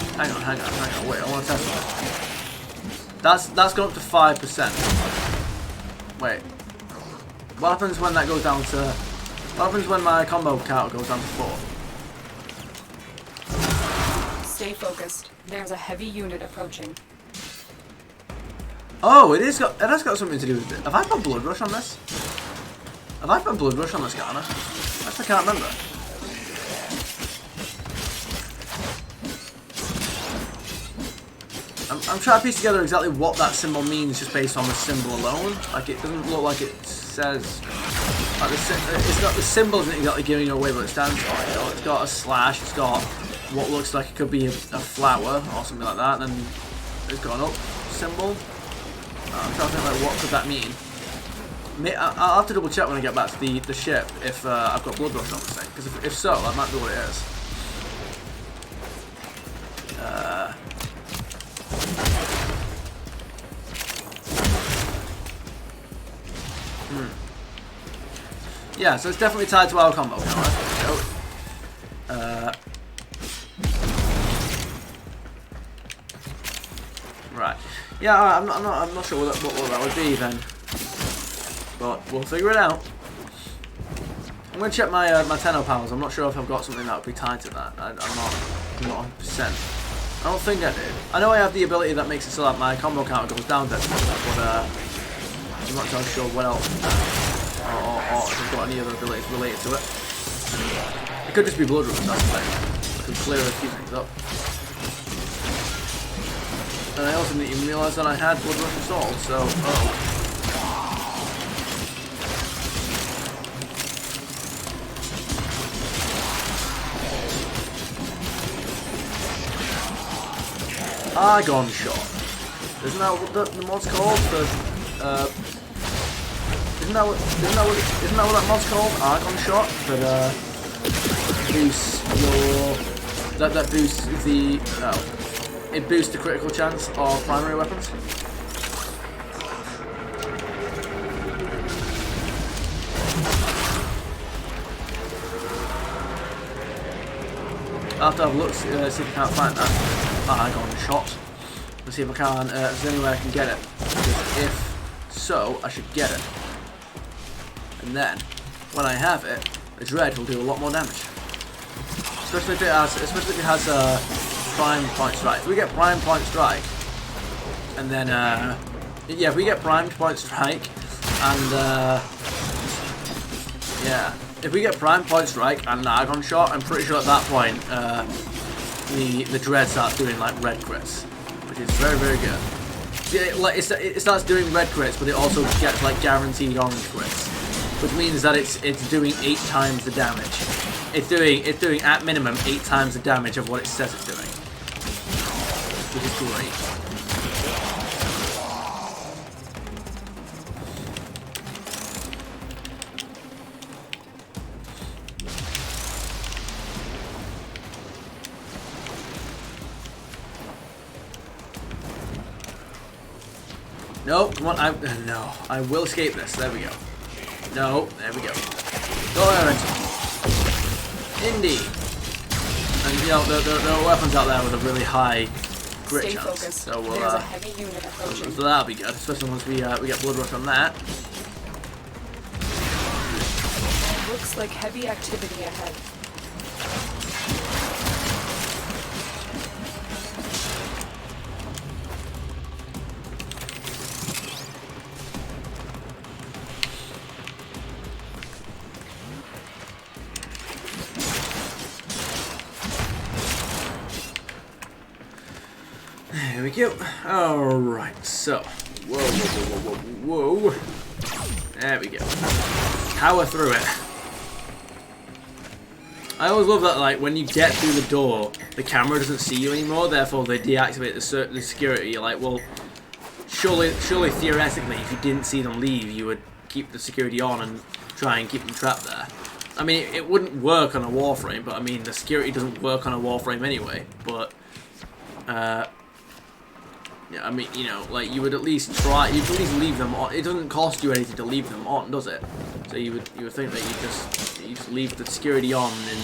Wait, I want to test something. That's gone up to 5%. Wait. What happens when that goes down to... What happens when my combo count goes down to 4? Stay focused. There's a heavy unit approaching. Oh, it has got something to do with it. Have I put Blood Rush on this? Have I put Blood Rush on this, Garner? I actually can't remember. I'm trying to piece together exactly what that symbol means just based on the symbol alone. Like, it doesn't look like it says... Like it's not, the symbol isn't exactly giving away what it stands for. You know? It's got a slash, it's got what looks like it could be a flower or something like that, and then it's got an up symbol. I'm trying to think, like, what could that mean? I'll have to double check when I get back to the ship if I've got blood rush on this thing, because if so, that might be what it is. Yeah, so it's definitely tied to our combo counter. Right. Yeah, I'm not sure what that would be then, but we'll figure it out. I'm gonna check my my Tenno powers. I'm not sure if I've got something that would be tied to that. I'm not 100%. I don't think I did. I know I have the ability that makes it so that my combo counter goes down dead, but I'm not entirely sure what else. Or if I've got any other abilities related to it. It could just be blood rush, that's the thing. I can clear a few things up. And I also didn't even realise that I had blood rush installed, so Argon shot. Isn't that what the mod's called? Isn't that what that mod's called? Argon shot? That boosts your... That boosts the... Oh. It boosts the critical chance of primary weapons. I'll have to have a look, see if I can't find that. Argon shot. Let's see if I can, if there's any way I can get it. Because if so, I should get it. And then, when I have it, the dread will do a lot more damage. Especially if it has prime point strike. If we get prime point strike, and then yeah, if we get primed point strike, and yeah, if we get prime point strike and an Argon shot, I'm pretty sure at that point the dread starts doing like red crits, which is very, very good. It starts doing red crits, but it also gets like guaranteed orange crits, which means that it's doing 8 times the damage. It's doing at minimum 8 times the damage of what it says it's doing, which is great. No, come on, no, I will escape this. There we go. No, there we go. Go ahead. Indeed. And you know, there are weapons out there with a really high crit Stay chance. focused. So we'll There's a heavy unit approaching. so that'll be good, especially once we get blood rush on that. Looks like heavy activity ahead. There we go. Alright, so. Whoa. There we go. Power through it. I always love that, like, when you get through the door, the camera doesn't see you anymore, therefore they deactivate the security. You're like, well, surely theoretically, if you didn't see them leave, you would keep the security on and try and keep them trapped there. I mean, it wouldn't work on a Warframe, but I mean, the security doesn't work on a Warframe anyway, but, yeah, I mean, you know, like, you would at least try, you'd at least leave them on. It doesn't cost you anything to leave them on, does it? So you would think that you just leave the security on and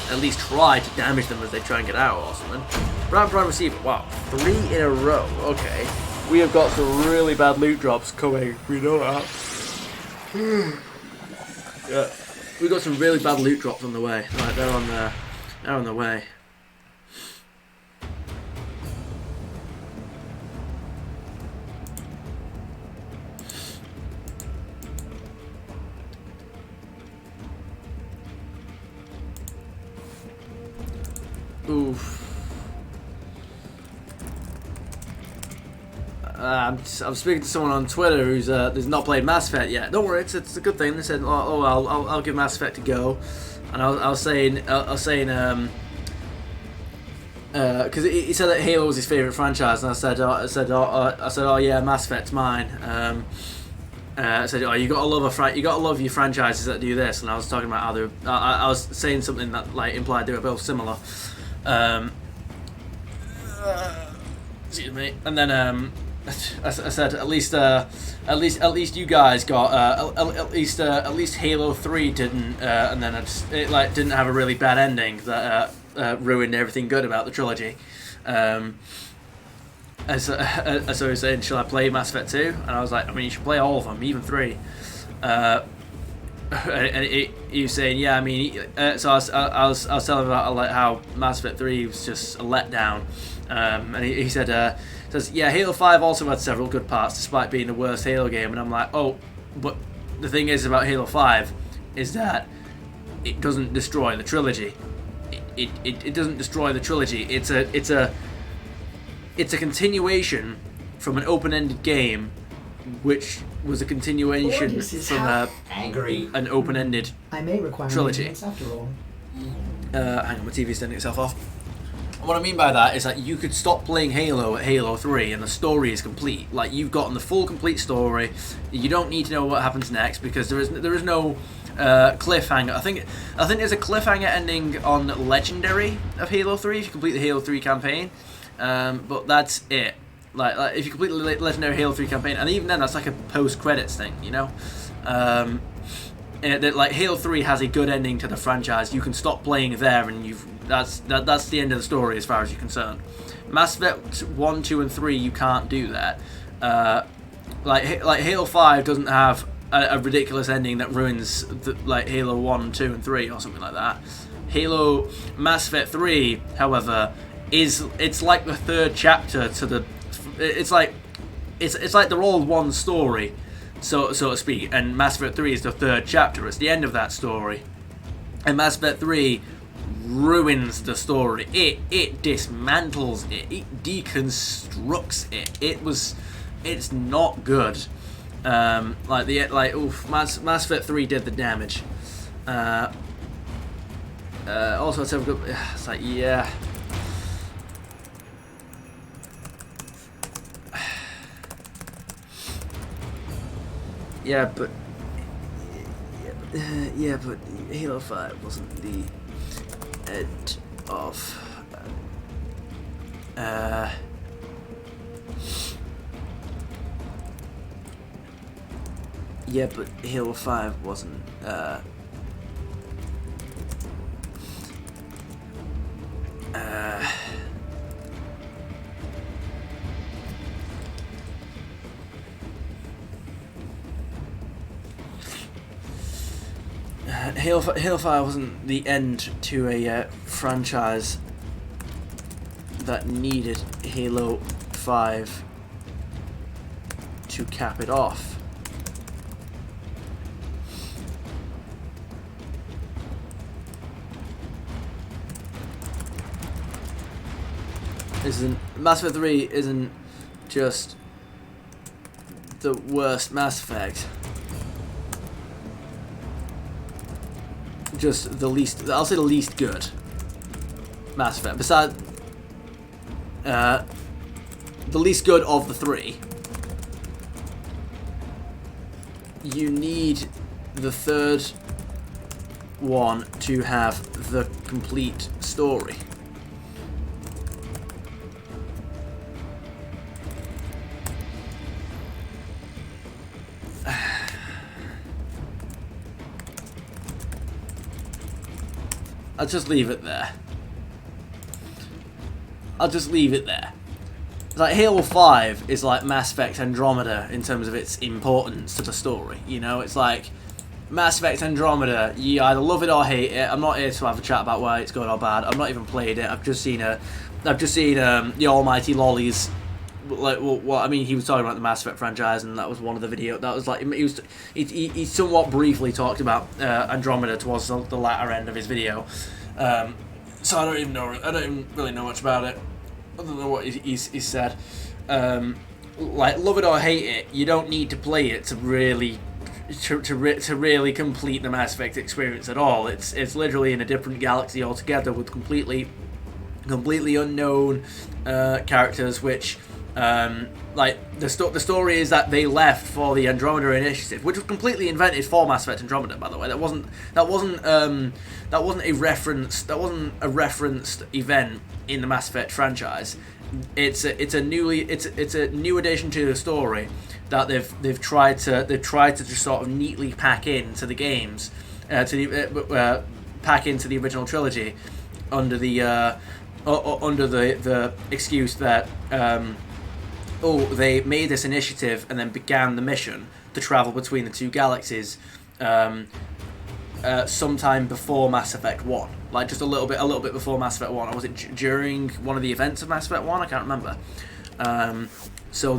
at least try to damage them as they try and get out or something. Prime receiver, wow, 3 in a row, okay. We have got some really bad loot drops coming, we know that. Yeah, we've got some really bad loot drops on the way. Right, they're on the way. Oof. I'm speaking to someone on Twitter who's not played Mass Effect yet. Don't worry, it's a good thing. They said, I'll give Mass Effect a go, and I was saying because he said that Halo was his favorite franchise, and I said, oh yeah, Mass Effect's mine. I said, oh, you gotta love your franchises that do this, and I was talking about how they I was saying something that like implied they were both similar. Excuse me. And then I said at least you guys got at least Halo 3 didn't, and then it like didn't have a really bad ending that ruined everything good about the trilogy. So he was saying, shall I play Mass Effect 2? And I was like, I mean, you should play all of them, even 3. And he was saying, yeah, I mean, so I was telling him about like how Mass Effect 3 was just a letdown. And he said, says, yeah, Halo 5 also had several good parts despite being the worst Halo game. And I'm like, oh, but the thing is about Halo 5 is that it doesn't destroy the trilogy. It doesn't destroy the trilogy. It's a continuation from an open-ended game, which was a continuation from an open-ended I may require trilogy. after all. Hang on, my TV's turning itself off. What I mean by that is that you could stop playing Halo at Halo 3 and the story is complete. Like, you've gotten the full complete story. You don't need to know what happens next because there is no cliffhanger. I think there's a cliffhanger ending on Legendary of Halo 3 if you complete the Halo 3 campaign. But that's it. Like if you complete the Legendary Halo 3 campaign, and even then that's like a post-credits thing, you know? Like Halo 3 has a good ending to the franchise. You can stop playing there and that's the end of the story as far as you're concerned. Mass Effect 1, 2 and 3 you can't do that. Like Halo 5 doesn't have a ridiculous ending that ruins like Halo 1, 2 and 3 or something like that. Mass Effect 3, however, it's like the third chapter to the it's like they're all one story, so to speak, and Mass Effect 3 is the third chapter. It's the end of that story, and Mass Effect 3 ruins the story. It dismantles it deconstructs it. It's not good. Mass Effect 3 did the damage. Also it's good. It's like, yeah. But Halo 5 wasn't the end of but Halo 5 wasn't Halo 5 wasn't the end to a franchise that needed Halo 5 to cap it off. Mass Effect 3 isn't just the worst Mass Effect. Just the least, I'll say the least good Mass Effect. Besides, the least good of the three. You need the third one to have the complete story. I'll just leave it there. Like, Halo 5 is like Mass Effect Andromeda in terms of its importance to the story. You know, it's like Mass Effect Andromeda, you either love it or hate it. I'm not here to have a chat about why it's good or bad. I've not even played it. I've just seen the almighty lollies. Like, well, I mean, he was talking about the Mass Effect franchise, and that was one of the video. That was like he somewhat briefly talked about Andromeda towards the latter end of his video. So I don't even really know much about it. I don't know what he said. like love it or hate it, you don't need to play it to really to really complete the Mass Effect experience at all. It's literally in a different galaxy altogether with completely unknown characters, which like the story is that they left for the Andromeda Initiative, which was completely invented for Mass Effect Andromeda, by the way. That wasn't a referenced event in the Mass Effect franchise. It's a new addition to the story that they've tried to just sort of neatly pack into the games, pack into the original trilogy under the excuse that they made this initiative and then began the mission to travel between the two galaxies sometime before Mass Effect 1. Like just a little bit before Mass Effect 1. Or was it during one of the events of Mass Effect 1? I can't remember. So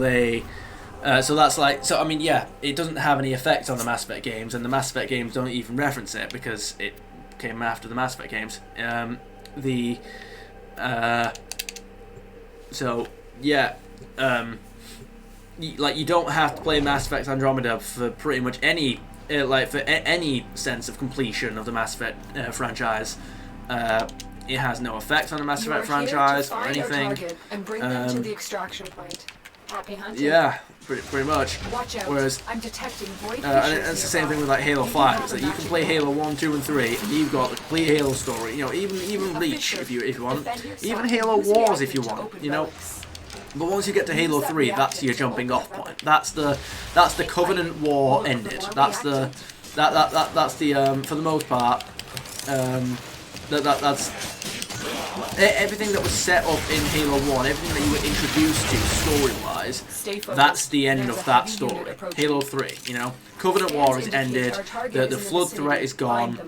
that's like, so I mean, yeah, it doesn't have any effect on the Mass Effect games, and the Mass Effect games don't even reference it because it came after the Mass Effect games. So yeah, like you don't have to play Mass Effect Andromeda for pretty much any any sense of completion of the Mass Effect franchise. It has no effect on the Mass Effect franchise or anything. And bring them to the extraction point. Happy hunting. Yeah, pretty much. Watch out. Whereas, I'm detecting void and it's the same thing with like Halo 5. It's like you can play Halo 1, 2, and 3, and you've got the complete Halo story. You know, even Reach if you want, even Halo Wars if you want. You know, but once you get to Halo 3, that's your jumping off point. That's the Covenant War ended. That's the for the most part. That's everything that was set up in Halo 1, everything that you were introduced to story-wise, that's the end of that story. Halo 3, you know? Covenant War is ended, the Flood threat is gone, do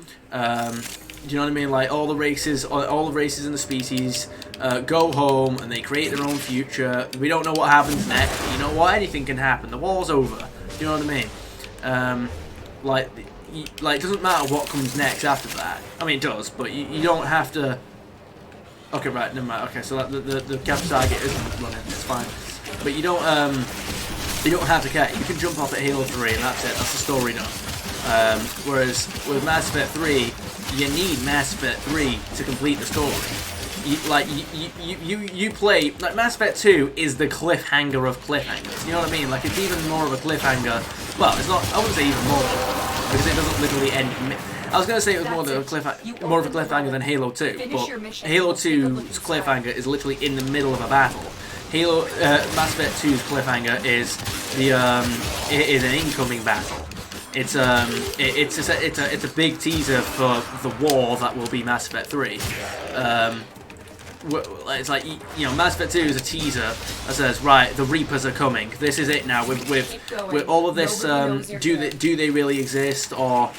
you know what I mean? Like, all the races in the species go home and they create their own future. We don't know what happens next, but you know what? Anything can happen. The war's over. Do you know what I mean? Like, it doesn't matter what comes next after that. I mean, it does, but you don't have to... Okay, right, never mind. Okay, so the capture target isn't running. It's fine, but you don't have to care. You can jump off at Halo 3, and that's it. That's the story done. Whereas with Mass Effect 3, you need Mass Effect 3 to complete the story. You play like Mass Effect 2 is the cliffhanger of cliffhangers. You know what I mean? Like it's even more of a cliffhanger. Well, it's not. I wouldn't say even more because it doesn't literally end. I was going to say it was more of a cliffhanger than Halo 2, but Halo 2's cliffhanger is literally in the middle of a battle. Mass Effect 2's cliffhanger is is an incoming battle. It's a big teaser for the war that will be Mass Effect 3. It's like, you know, Mass Effect 2 is a teaser that says, right, the Reapers are coming. This is it now. With all of this, do they really exist, or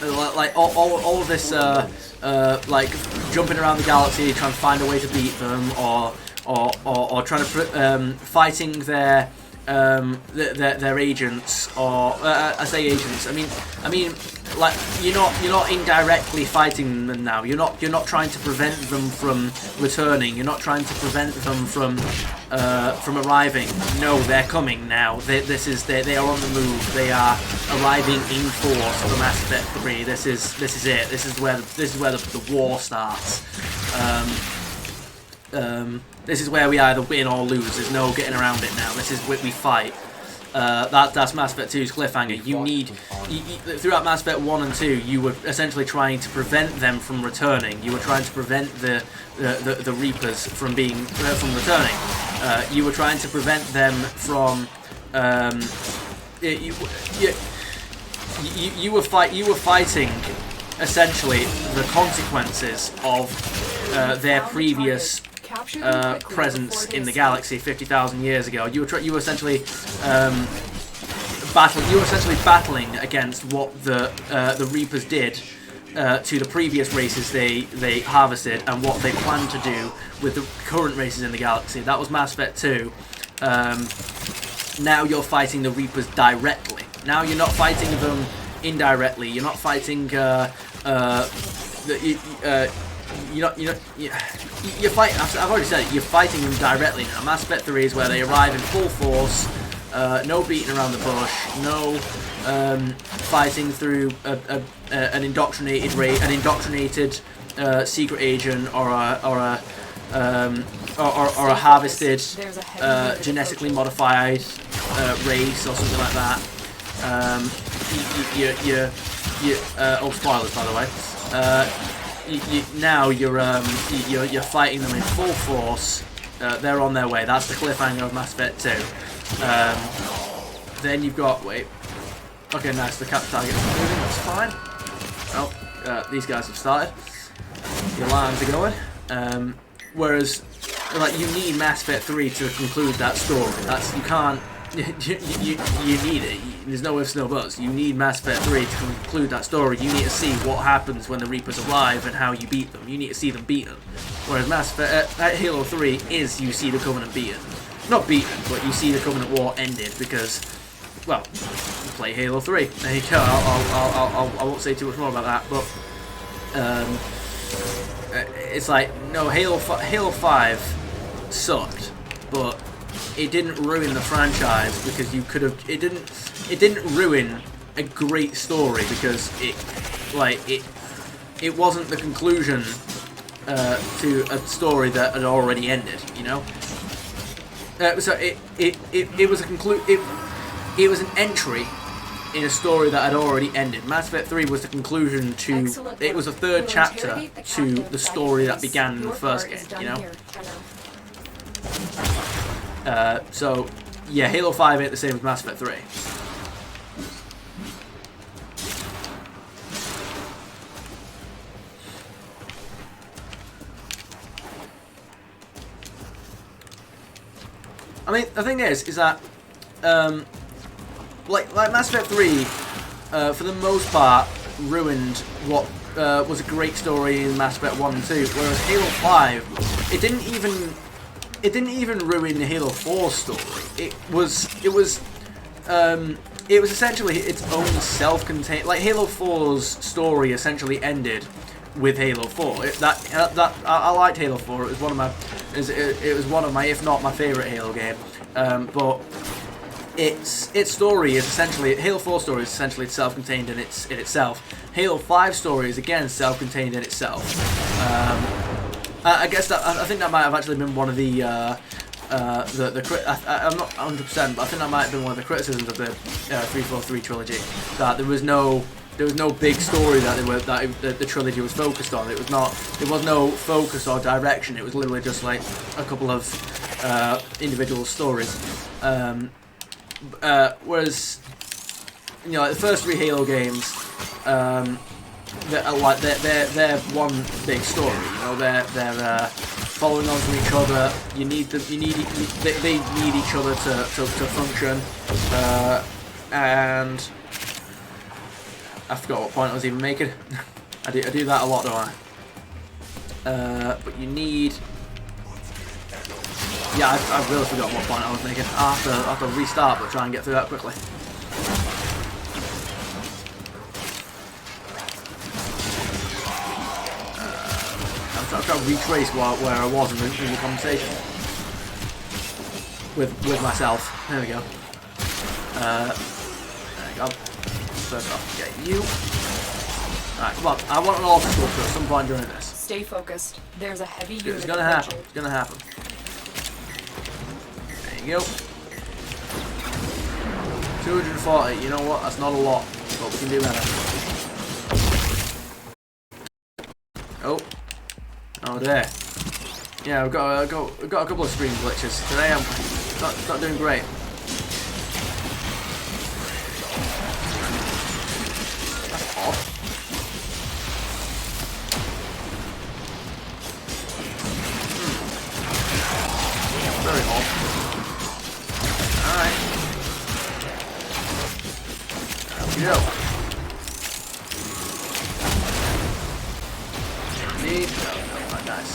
like all of this like jumping around the galaxy trying to find a way to beat them, or trying to fighting their agents, or I say agents. I mean, like you're not indirectly fighting them now. You're not trying to prevent them from returning. You're not trying to prevent them from arriving. No, they're coming now. They are on the move. They are arriving in force for Mass Effect 3. This is it. This is where the war starts. This is where we either win or lose. There's no getting around it now. This is where we fight. That's Mass Effect 2's cliffhanger. Throughout Mass Effect 1 and 2, you were essentially trying to prevent them from returning. You were trying to prevent the Reapers from returning. You were trying to prevent them from. You were fighting essentially the consequences of their previous presence in the galaxy 50,000 years ago. You were essentially battling against what the Reapers did to the previous races they harvested, and what they plan to do with the current races in the galaxy. That was Mass Effect 2. Now you're fighting the Reapers directly. Now you're not fighting them indirectly. You're not fighting you're fighting. I've already said it. You're fighting them directly now. Mass Effect 3 is where they arrive in full force. No beating around the bush. No fighting through an indoctrinated secret agent or a harvested genetically modified race or something like that. Oh, spoilers, by the way. Now you're fighting them in full force. They're on their way. That's the cliffhanger of Mass Effect 2. Then you've got okay, nice. The cap target is moving. That's fine. Oh, these guys have started. The alarms are going. Whereas, like, you need Mass Effect 3 to conclude that story. You can't. You need it. There's no ifs, no buts. You need Mass Effect 3 to conclude that story. You need to see what happens when the Reapers arrive and how you beat them. You need to see them beaten. Whereas Mass Effect Halo 3 is you see the Covenant beaten. Not beaten, but you see the Covenant War ended because, well, you play Halo 3. There you go. I won't say too much more about that, but it's like, no, Halo 5 sucked, but it didn't ruin the franchise because you could have. It didn't ruin a great story because it wasn't the conclusion to a story that had already ended. You know. So it was it was an entry in a story that had already ended. Mass Effect 3 was the conclusion to. It was a third chapter to the story that began in the first game. You know. So, yeah, Halo 5 ain't the same as Mass Effect 3. I mean, the thing is that, like Mass Effect 3, for the most part, ruined what was a great story in Mass Effect 1 and 2, whereas Halo 5, it didn't even ruin the Halo 4 story. It was essentially its own self-contained. Like Halo 4's story essentially ended with Halo 4. I liked Halo 4. It was one of my, if not my favorite Halo game. But its story is essentially, Halo 4 story is essentially self-contained in itself. Halo 5 story is again self-contained in itself. I guess that I think that might have actually been one of the I'm not 100%, but I think that might have been one of the criticisms of the 343 trilogy, that there was no big story that the trilogy was focused on. There was no focus or direction. It was literally just like a couple of individual stories. Whereas, you know, like the first 3 Halo games. They're one big story, you know. They're following on from each other. They need each other to function. And I forgot what point I was even making. I do that a lot, don't I? But you need. Yeah, I've really forgotten what point I was making. I have to restart, but try and get through that quickly. I'm trying to retrace where I was in the conversation with myself. There we go. There you go. First off, get you. Alright, come on. I want an altar sculpture at some point during this. Stay focused. There's a heavy unit. It's gonna happen. It's gonna happen. There you go. 240. You know what? That's not a lot, but we can do better. Oh. Oh there. Yeah, we've got a couple of stream glitches today. I'm not doing great. That's odd. Very odd. Alright. There we go. Nice.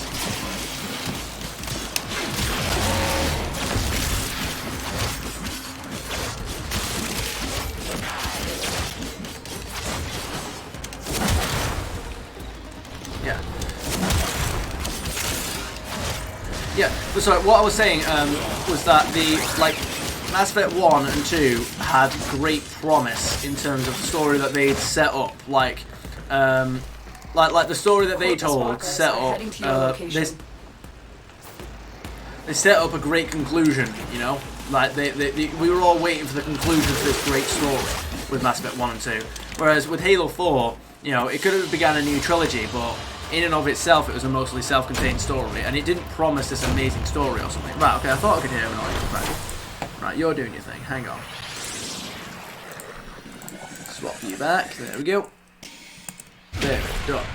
Yeah. Yeah, but sorry, what I was saying was that the Mass Effect 1 and 2 had great promise in terms of the story that they'd set up, like the story that they told set up they set up a great conclusion, you know? Like we were all waiting for the conclusion to this great story with Mass Effect 1 and 2. Whereas with Halo 4, you know, it could have began a new trilogy, but in and of itself, it was a mostly self-contained story, and it didn't promise this amazing story or something. Right, okay, I thought I could hear an audio. Right, you're doing your thing. Hang on. Swap you back. There we go. There, done.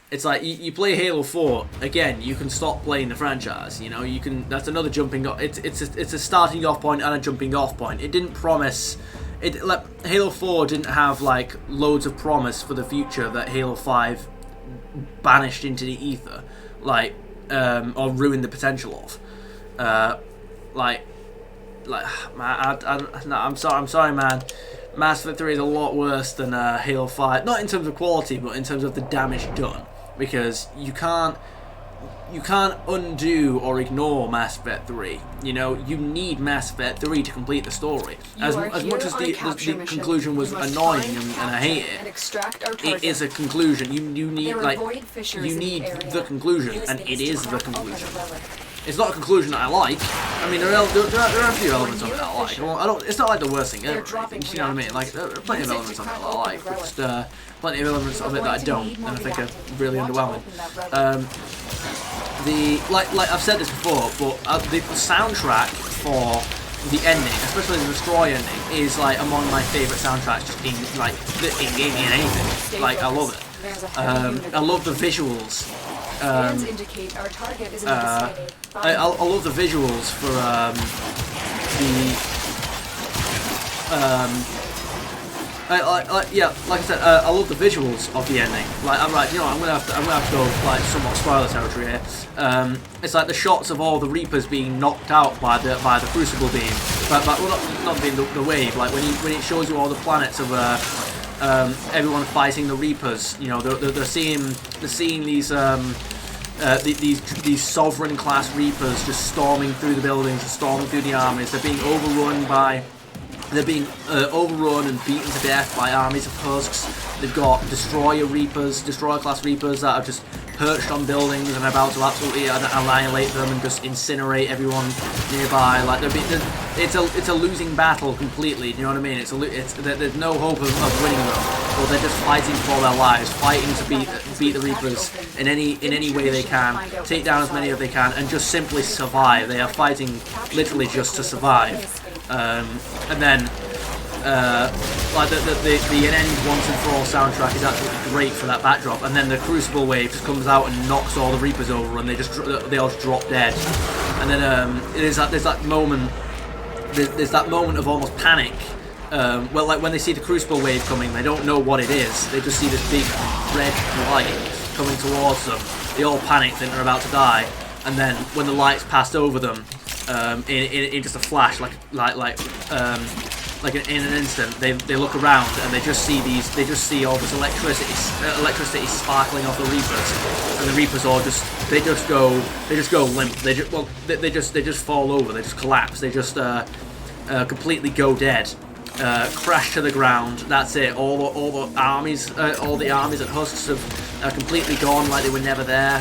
It's like you play Halo 4 again. You can stop playing the franchise. You know, you can. That's another jumping off. It's a starting off point and a jumping off point. It didn't promise. Halo 4 didn't have like loads of promise for the future that Halo 5 banished into the ether, or ruined the potential of. I'm sorry, man. Mass Effect 3 is a lot worse than Halo 5. Not in terms of quality, but in terms of the damage done. Because you can't undo or ignore Mass Effect 3. You know, you need Mass Effect 3 to complete the story. As much as the conclusion was annoying and I hate it is a conclusion. You need the conclusion, and it is the conclusion. It's not a conclusion that I like. I mean, there are a few elements of it that I like. Well, it's not like the worst thing ever. You know what I mean? Like, there are plenty of elements of it that I like, but just plenty of elements of it that I don't, and I think are really underwhelming. Like I've said this before, but the soundtrack for the ending, especially the Destroy ending, is like among my favourite soundtracks in anything. Like, I love it. I love the visuals. Indicate our target is in the vicinity. I love the visuals for like I said, I love the visuals of the ending. Like, I'm gonna have to go like somewhat spoiler territory here. It's like the shots of all the Reapers being knocked out by the Crucible beam, but not being the wave. Like when it shows you all the planets of everyone fighting the Reapers. You know, they're seeing these sovereign class Reapers just storming through the buildings, and storming through the armies. They're being overrun and beaten to death by armies of husks. They've got destroyer class Reapers that are just perched on buildings and about to absolutely annihilate them and just incinerate everyone nearby. Like it's a losing battle completely. Do you know what I mean? There's no hope of winning them, or they're just fighting for their lives, fighting to beat the Reapers in any way they can, take down as many as they can, and just simply survive. They are fighting literally just to survive. And then like the End Once and For All soundtrack is absolutely great for that backdrop, and then the Crucible wave just comes out and knocks all the Reapers over, and they all just drop dead. And then there's that moment of almost panic. Well, like when they see the Crucible wave coming, they don't know what it is. They just see this big red light coming towards them. They all panic, think they're about to die, and then when the light's passed over them, in just a flash, in an instant, they look around and they just see all this electricity sparkling off the Reapers, and the Reapers all just go limp. They just fall over. They just collapse. They just completely go dead. Crash to the ground. That's it. All the armies at Husks are completely gone, like they were never there.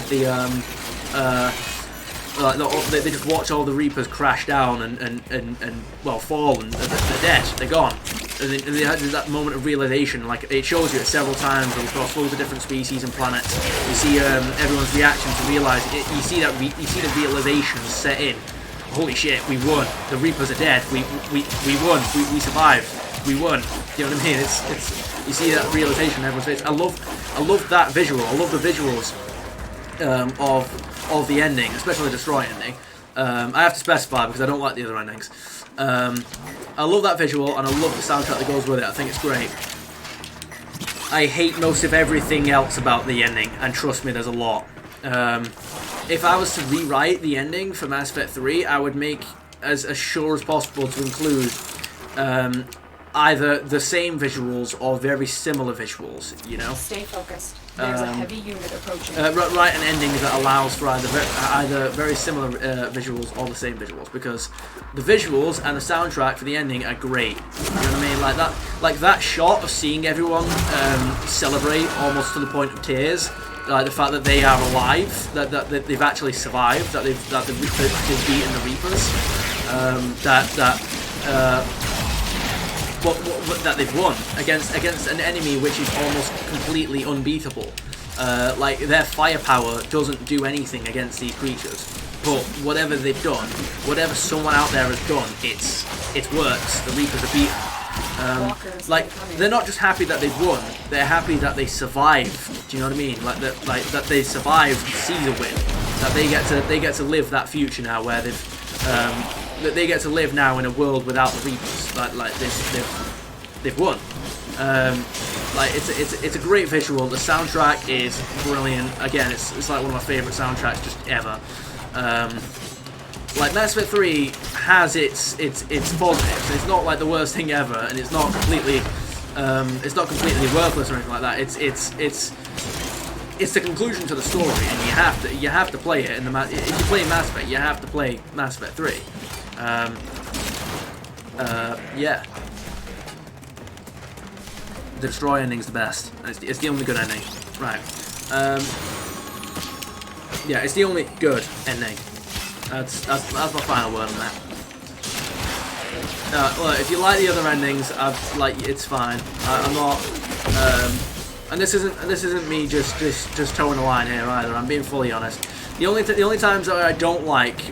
They just watch all the Reapers crash down and fall, and they're dead. They're gone. And there's that moment of realization. Like, it shows you it several times across loads of different species and planets. You see everyone's reaction to realize it. You see the realization set in. Holy shit, we won. The Reapers are dead. We won. We survived. We won. You know what I mean? It's you see that realization in everyone's face. I love that visual. I love the visuals of the ending, especially the Destroy ending. I have to specify because I don't like the other endings. I love that visual, and I love the soundtrack that goes with it. I think it's great. I hate most of everything else about the ending, and trust me, there's a lot. If I was to rewrite the ending for Mass Effect 3, I would make as sure as possible to include either the same visuals or very similar visuals, you know? Stay focused. There's a heavy unit approaching. Write an ending that allows for either very similar visuals or the same visuals, because the visuals and the soundtrack for the ending are great. You know what I mean? Like that shot of seeing everyone celebrate almost to the point of tears, like the fact that they are alive, that they've actually survived, that they've beaten the Reapers, that they've won against an enemy which is almost completely unbeatable. Like their firepower doesn't do anything against these creatures, but whatever they've done, whatever someone out there has done, it works. The Reapers are beaten. Like they're not just happy that they've won; they're happy that they survived. Do you know what I mean? Like that they survived to see the win. That they get to live that future now, where that they get to live now in a world without the Reapers. Like they've won. Like it's a great visual. The soundtrack is brilliant. Again, it's like one of my favorite soundtracks just ever. Like Mass Effect 3 has its positives. It's not like the worst thing ever, and it's not completely worthless or anything like that. It's the conclusion to the story, and you have to play it. If you play Mass Effect, you have to play Mass Effect 3. Yeah. The destroy ending's the best. It's the only good ending. Right. Yeah, it's the only good ending. That's my final word on that. Look, if you like the other endings, it's fine. I'm not. And this isn't me just towing the line here either. I'm being fully honest. The only times that I don't like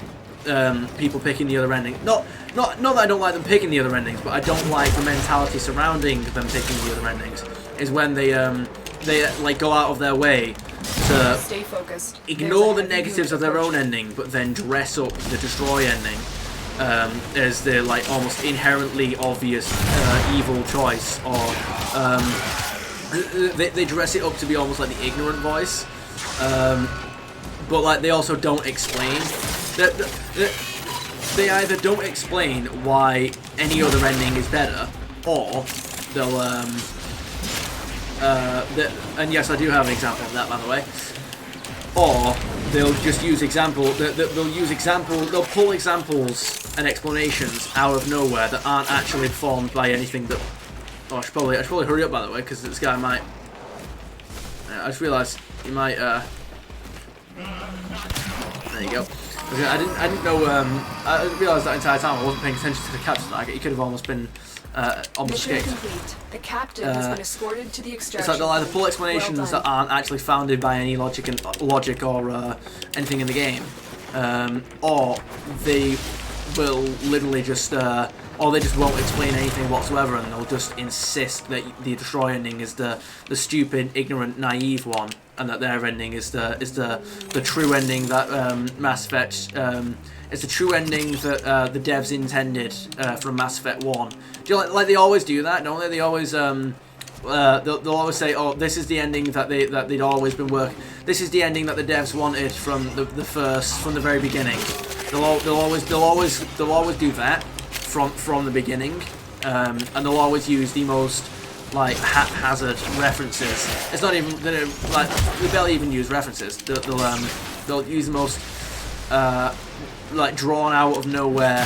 people picking the other ending, not that I don't like them picking the other endings, but I don't like the mentality surrounding them picking the other endings, is when they like go out of their way to stay focused. Ignore the negatives of their own ending, but then dress up the destroy ending as the like almost inherently obvious evil choice, or they dress it up to be almost like the ignorant voice, but like they also don't explain. They either don't explain why any other ending is better, or they'll and yes, I do have an example of that, by the way. Or they'll just use they'll pull examples and explanations out of nowhere that aren't actually formed by anything that. Oh, I should probably hurry up, by the way, because this guy might. I just realised he might. There you go. I didn't know. I didn't realise that entire time I wasn't paying attention to the captain. Like, he could have almost been almost Mission escaped. complete. The captain has been escorted to the extraction. It's like they'll either pull explanations that aren't actually founded by any logic or anything in the game, or they will literally just, or they just won't explain anything whatsoever, and they'll just insist that the destroy ending is the stupid, ignorant, naive one, and that their ending is the true ending that Mass Effect. It's the true ending that the devs intended from Mass Effect 1. Do you like they always do that, don't they? They always they'll always say, "Oh, this is the ending that they'd always been working. This is the ending that the devs wanted from the very beginning." They'll always do that from the beginning, and they'll always use the most like haphazard references. It's not even they barely even use references. They'll use the most like drawn out of nowhere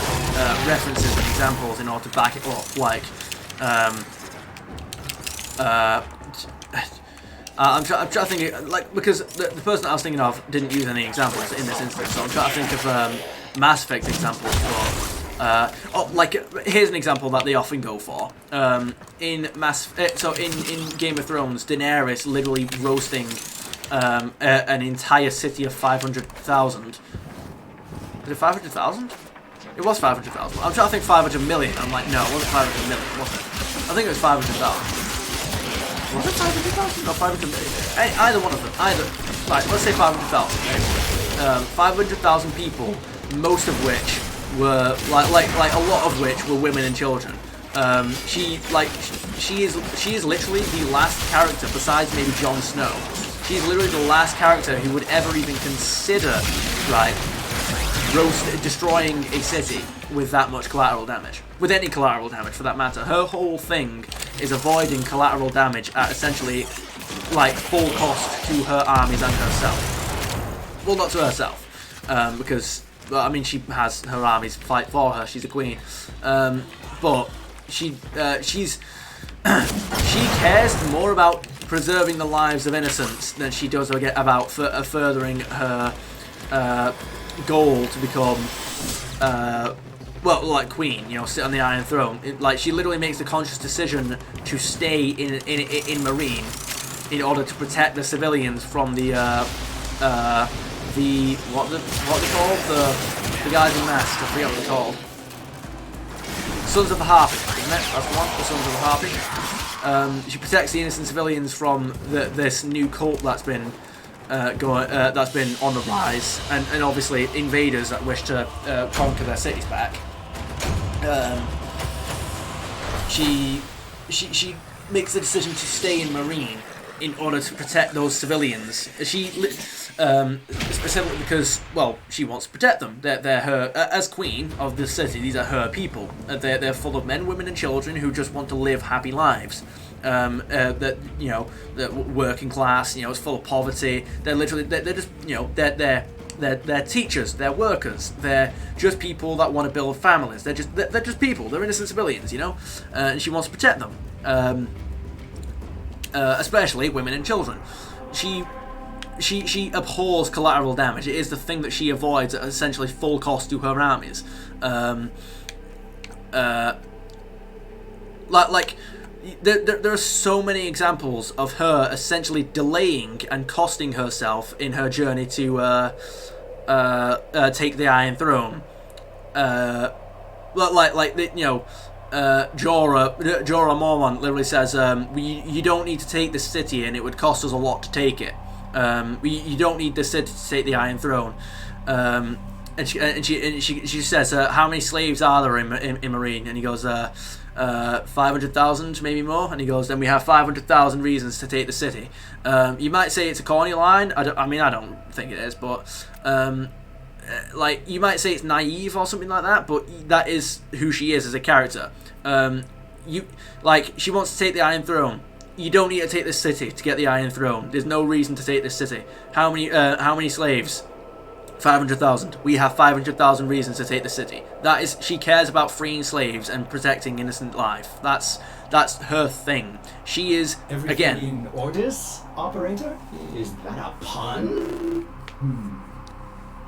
references and examples in order to back it up. Like I'm trying to think, like, because the person I was thinking of didn't use any examples in this instance, so I'm trying to think of Mass Effect examples. Here's an example that they often go for. In Game of Thrones, Daenerys literally roasting an entire city of 500,000. Is it 500,000? It was 500,000. I'm trying to think 500 million. I'm like, no, it wasn't 500 million, was it? I think it was 500,000. Was it 500,000? No, 500 million. Either one of them. Right, let's say 500,000. 500,000 people, most of which were like a lot of which were women and children. She is literally the last character besides maybe Jon Snow. She's literally the last character who would ever even consider, right, destroying a city with that much collateral damage. With any collateral damage, for that matter. Her whole thing is avoiding collateral damage at essentially, like, full cost to her armies and herself. Well, not to herself, because, well, I mean, she has her armies fight for her. She's a queen, but she's she cares more about preserving the lives of innocents than she does about furthering her goal to become, well, like queen, you know, sit on the Iron Throne. Like, she literally makes the conscious decision to stay in Marine in order to protect the civilians from the what they called, the guys in masks. I forget what they're called. Sons of the Harpy, isn't it? That's the one. The Sons of the Harpy. She protects the innocent civilians from this new cult that's been that's been on the rise, and obviously invaders that wish to conquer their cities back. She makes the decision to stay in Marine in order to protect those civilians. She specifically because, well, she wants to protect them. They're her, as queen of the city. These are her people. They're full of men, women, and children who just want to live happy lives. That, you know, the working class, you know, it's full of poverty. They're literally, they're just, you know, they're teachers, they're workers, they're just people that want to build families. They're just people. They're innocent civilians, you know, and she wants to protect them, especially women and children. She abhors collateral damage. It is the thing that she avoids at essentially full cost to her armies. There are so many examples of her essentially delaying and costing herself in her journey to take the Iron Throne. Jorah Mormont literally says, you don't need to take the city, and it would cost us a lot to take it. You don't need the city to take the Iron Throne. And she says, how many slaves are there in Marine? And he goes, 500,000, maybe more. And he goes, then we have 500,000 reasons to take the city. You might say it's a corny line. I don't think it is, but like, you might say it's naive or something like that, but that is who she is as a character. She wants to take the Iron Throne. You don't need to take this city to get the Iron Throne. There's no reason to take this city. How many slaves? 500,000. We have 500,000 reasons to take the city. That is, she cares about freeing slaves and protecting innocent life. That's her thing. She is, Everything again, in orders, operator? Is that a pun?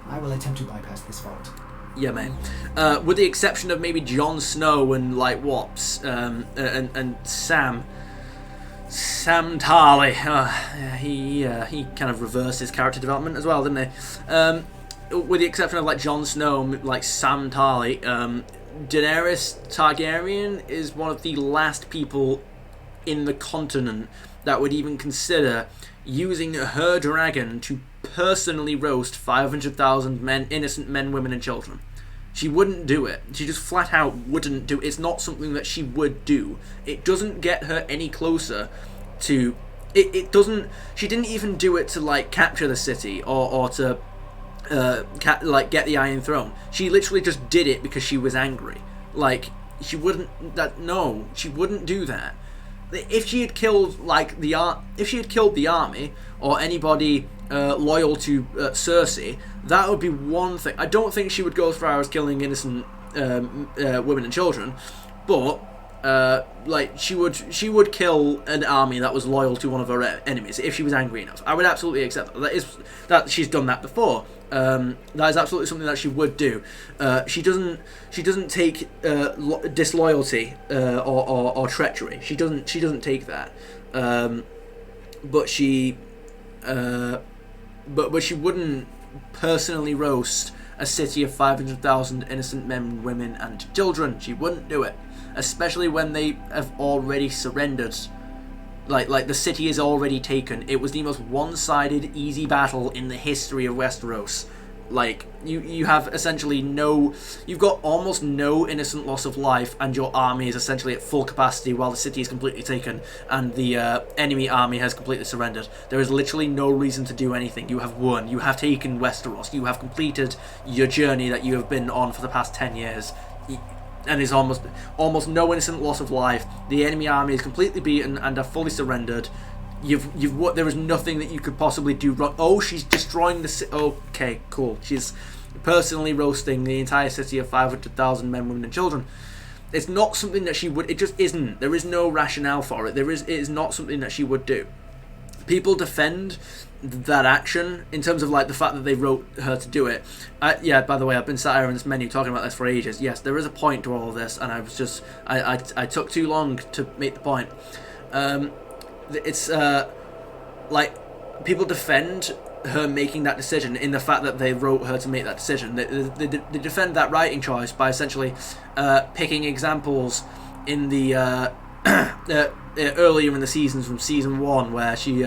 I will attempt to bypass this fault. yeah, man. With the exception of maybe Jon Snow and like Wops, and Sam Tarly. He kind of reversed his character development as well, didn't he? With the exception of like Jon Snow, like Sam Tarly, Daenerys Targaryen is one of the last people in the continent that would even consider using her dragon to personally roast 500,000 innocent men, women, and children. She wouldn't do it. She just flat out wouldn't do it. It's not something that she would do. It doesn't get her any closer to... It doesn't... She didn't even do it to, like, capture the city or to, get the Iron Throne. She literally just did it because she was angry. Like, she wouldn't... No, she wouldn't do that. If she had killed, like, if she had killed the army or anybody loyal to Cersei, that would be one thing. I don't think she would go as far as killing innocent women and children, but she would kill an army that was loyal to one of her enemies if she was angry enough. I would absolutely accept that. That she's done that before. That is absolutely something that she would do. She doesn't take disloyalty or treachery. She doesn't take that. But she wouldn't personally roast a city of 500,000 innocent men, women, and children. She wouldn't do it, especially when they have already surrendered. Like the city is already taken. It was the most one-sided, easy battle in the history of Westeros. Like, you have essentially you've got almost no innocent loss of life, and your army is essentially at full capacity while the city is completely taken and the enemy army has completely surrendered. There is literally no reason to do anything. You have won. You have taken Westeros. You have completed your journey that you have been on for the past 10 years. And there's almost no innocent loss of life. The enemy army is completely beaten and have fully surrendered. There is nothing that you could possibly do wrong. Oh, she's destroying the city. Okay, cool. She's personally roasting the entire city of 500,000 men, women, and children. It's not something that she would. It just isn't. There is no rationale for it. It is not something that she would do. People defend that action in terms of like the fact that they wrote her to do it. Yeah, by the way, I've been sat here on this menu talking about this for ages. Yes, there is a point to all of this, and I took too long to make the point. It's like people defend her making that decision in the fact that they wrote her to make that decision. They defend that writing choice by essentially picking examples in the earlier in the seasons from season 1 where she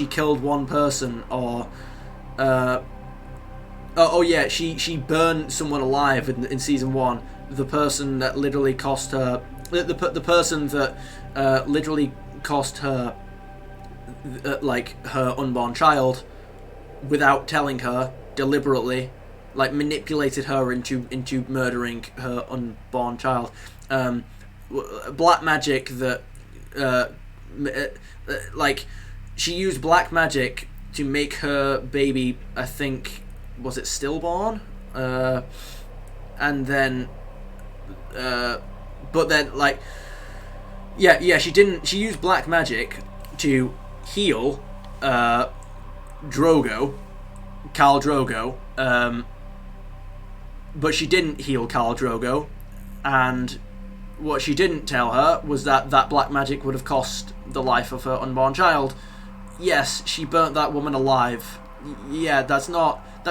killed one person, or she burned someone alive in season 1. The person that literally cost her the person that literally cost her like her unborn child without telling her, deliberately like manipulated her into murdering her unborn child. Black magic that like she used black magic to make her baby, I think, was it stillborn, and then but then like she used black magic to heal Khal Drogo, but she didn't heal Khal Drogo, and what she didn't tell her was that black magic would have cost the life of her unborn child. Yes, she burnt that woman alive. Yeah, that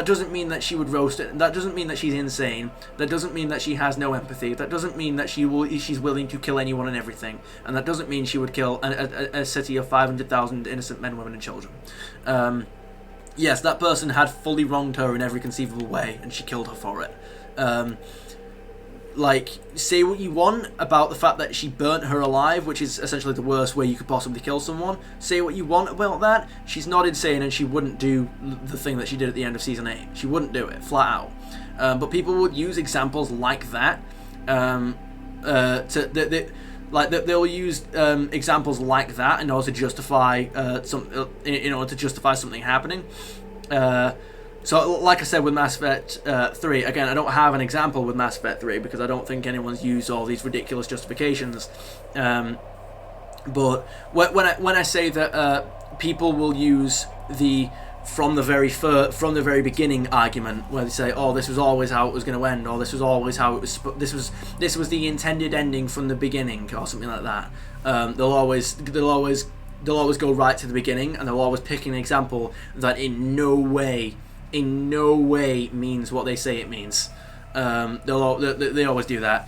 doesn't mean that she would roast it. That doesn't mean that she's insane. That doesn't mean that she has no empathy. That doesn't mean that she's willing to kill anyone and everything. And that doesn't mean she would kill a city of 500,000 innocent men, women, and children. Yes, that person had fully wronged her in every conceivable way, and she killed her for it. Like, say what you want about the fact that she burnt her alive, which is essentially the worst way you could possibly kill someone. Say what you want about that. She's not insane, and she wouldn't do the thing that she did at the end of season 8. She wouldn't do it, flat out. But people would use examples like that. They'll use examples like that in order to justify something happening. So, like I said, with Mass Effect 3, again, I don't have an example with Mass Effect 3 because I don't think anyone's used all these ridiculous justifications. But when I say that people will use the from the very beginning argument, where they say, "Oh, this was always how it was going to end," or "This was always how it was. This was the intended ending from the beginning," or something like that. They'll always go right to the beginning, and they'll always pick an example that in no way means what they say it means. They always do that.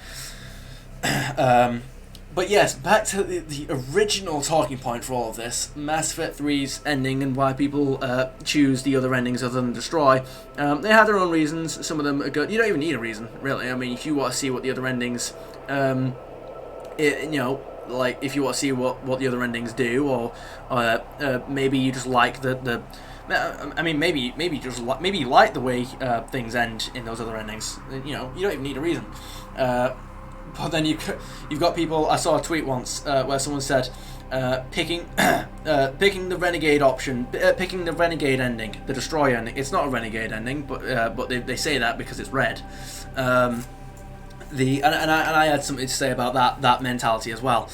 But yes, back to the original talking point for all of this, Mass Effect 3's ending and why people choose the other endings other than Destroy. They have their own reasons. Some of them are good. You don't even need a reason, really. I mean, if you want to see what the other endings, like if you want to see what the other endings do, or maybe you just like the I mean, maybe you like the way things end in those other endings. You don't even need a reason. But then you've got people. I saw a tweet once where someone said picking the renegade option, picking the renegade ending, the Destroy ending. It's not a renegade ending, but they say that because it's red. And I had something to say about that mentality as well.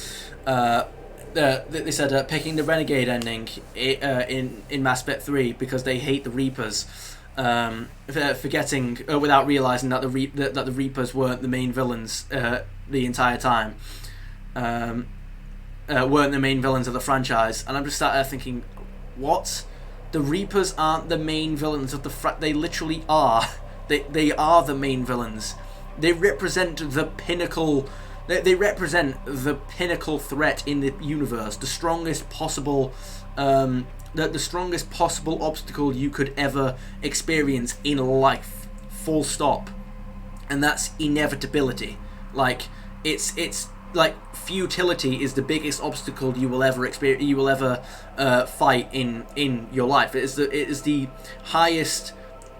They said picking the renegade ending in Mass Effect 3 because they hate the Reapers, forgetting without realizing that the Reapers weren't the main villains the entire time, weren't the main villains of the franchise. And I'm just sat there thinking, what? The Reapers aren't the main villains of the they literally are. They are the main villains. They represent the pinnacle. They represent the pinnacle threat in the universe, the strongest possible the strongest possible obstacle you could ever experience in life, full stop, and that's inevitability. Like it's like futility is the biggest obstacle you will ever experience, you will ever fight in your life. It is the highest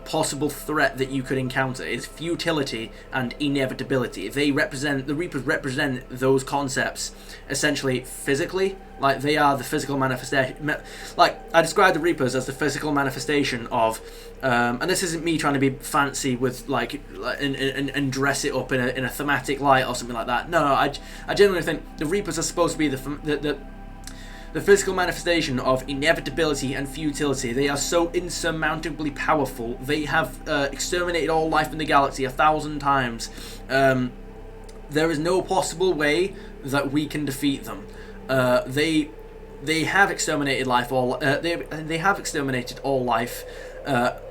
possible threat that you could encounter. Is futility and inevitability. The Reapers represent those concepts essentially physically. Like they are the physical manifestation. Like I describe the Reapers as the physical manifestation of, and this isn't me trying to be fancy with like and dress it up in a thematic light or something like that. No, I genuinely think the Reapers are supposed to be the physical manifestation of inevitability and futility. They are so insurmountably powerful. They have exterminated all life in the galaxy 1,000 times. There is no possible way that we can defeat them. They have exterminated life all. They have exterminated all life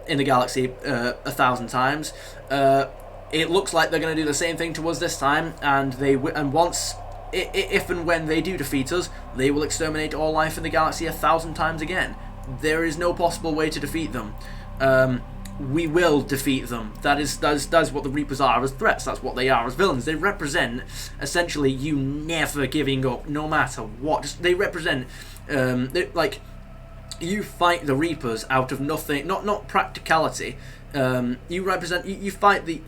in the galaxy 1,000 times. It looks like they're going to do the same thing to us this time, and once. If and when they do defeat us, they will exterminate all life in the galaxy 1,000 times again. There is no possible way to defeat them. We will defeat them. That is what the Reapers are as threats. That's what they are as villains. They represent essentially you never giving up, no matter what. They represent like you fight the Reapers out of nothing, not practicality. You fight the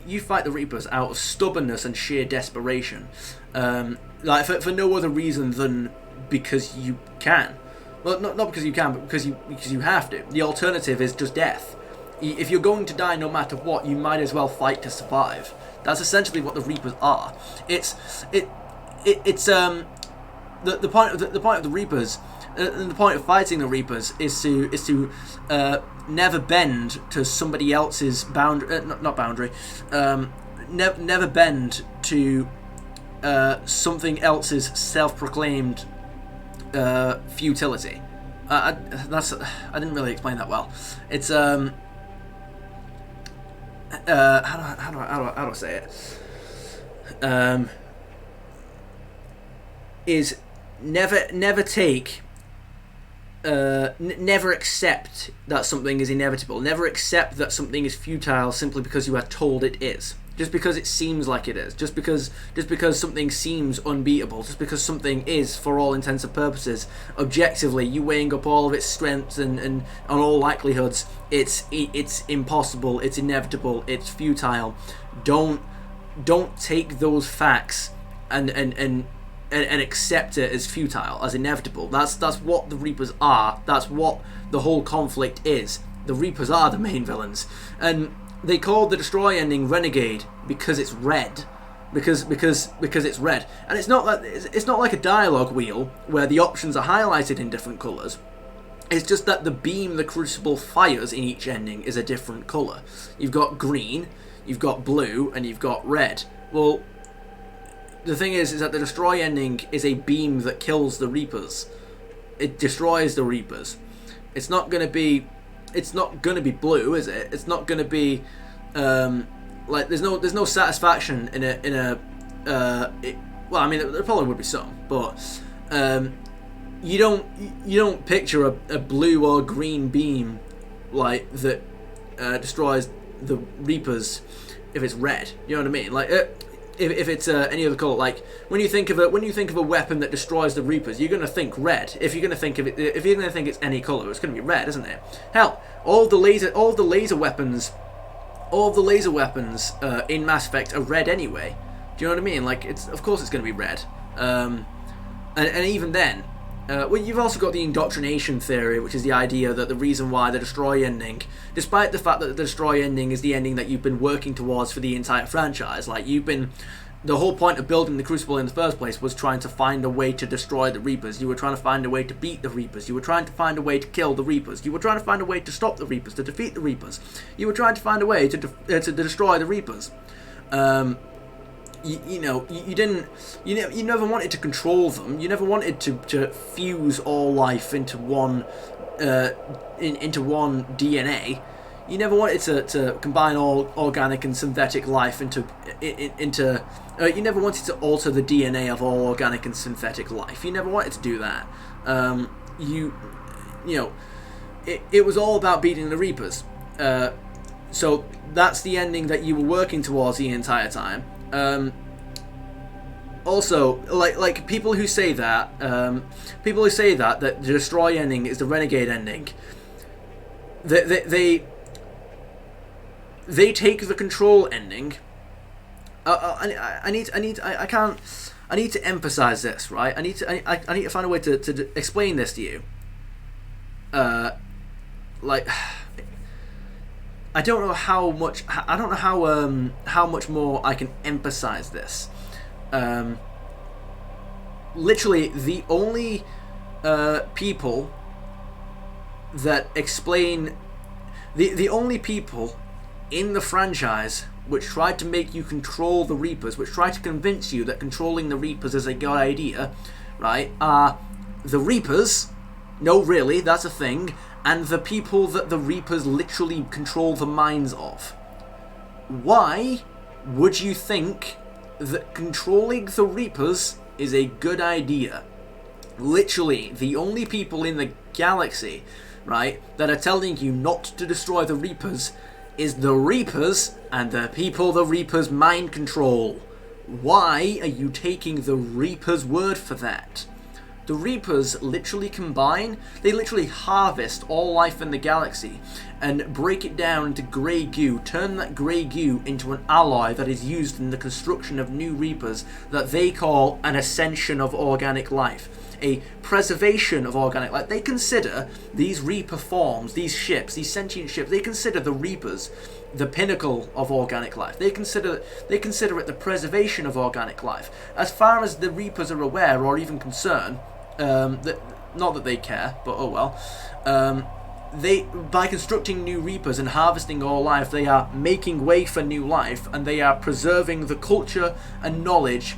Reapers out of stubbornness and sheer desperation. Like for no other reason than because you can. Well, not because you can, but because you have to. The alternative is just death. If you're going to die no matter what, you might as well fight to survive. That's essentially what the Reapers are. It's the point of the Reapers. And the point of fighting the Reapers is to never bend to somebody else's boundary. Not boundary. Never bend to something else's self-proclaimed futility. I didn't really explain that well. It's how do I say it? Is never take. Never accept that something is inevitable. Never accept that something is futile simply because you are told it is. Just because it seems like it is. Just because something seems unbeatable. Just because something is, for all intents and purposes, objectively, you weighing up all of its strengths and on all likelihoods, it's impossible. It's inevitable. It's futile. Don't take those facts and accept it as futile, as inevitable. That's what the Reapers are. That's what the whole conflict is. The Reapers are the main villains, and they called the Destroy ending Renegade because it's red, because it's red, and it's not like a dialogue wheel where the options are highlighted in different colours. It's just that the beam the Crucible fires in each ending is a different colour. You've got green, you've got blue, and you've got red. Well, the thing is that the Destroy ending is a beam that kills the Reapers. It destroys the Reapers. It's not gonna be blue, is it? It's not gonna be like there's no satisfaction in a well, I mean there probably would be some, but you don't picture a blue or green beam like that destroys the Reapers if it's red. You know what I mean? Like if it's any other colour, like when you think of a weapon that destroys the Reapers, you're gonna think red. If you're gonna think it's any colour, it's gonna be red, isn't it? Hell, all of the laser weapons in Mass Effect are red anyway. Do you know what I mean? Like of course it's gonna be red. And even then, well, you've also got the indoctrination theory, which is the idea that the reason why the Destroy ending, despite the fact that the Destroy ending is the ending that you've been working towards for the entire franchise, like the whole point of building the Crucible in the first place was trying to find a way to destroy the Reapers. You were trying to find a way to beat the Reapers. You were trying to find a way to kill the Reapers. You were trying to find a way to stop the Reapers, to defeat the Reapers. You were trying to find a way to destroy the Reapers. You never wanted to control them. You never wanted to fuse all life into one DNA. You never wanted to combine all organic and synthetic life into you never wanted to alter the DNA of all organic and synthetic life. You never wanted to do that. it was all about beating the Reapers. So that's the ending that you were working towards the entire time. Also, like people who say that the Destroy ending is the Renegade ending. They take the Control ending. I need to emphasize this, right? I need to find a way to explain this to you. Like, I don't know how much more I can emphasize this. Literally, the only people that explain the only people in the franchise which tried to make you control the Reapers, which tried to convince you that controlling the Reapers is a good idea, right, are the Reapers. No, really, that's a thing. And the people that the Reapers literally control the minds of. Why would you think that controlling the Reapers is a good idea? Literally, the only people in the galaxy, right, that are telling you not to destroy the Reapers is the Reapers and the people the Reapers mind control. Why are you taking the Reapers' word for that? The Reapers literally they literally harvest all life in the galaxy and break it down into grey goo, turn that grey goo into an alloy that is used in the construction of new Reapers that they call an ascension of organic life, a preservation of organic life. They consider these Reaper forms, these ships, these sentient ships, they consider the Reapers the pinnacle of organic life. They consider it the preservation of organic life. As far as the Reapers are aware or even concerned, not that they care, but oh well. By constructing new Reapers and harvesting all life, they are making way for new life, and they are preserving the culture and knowledge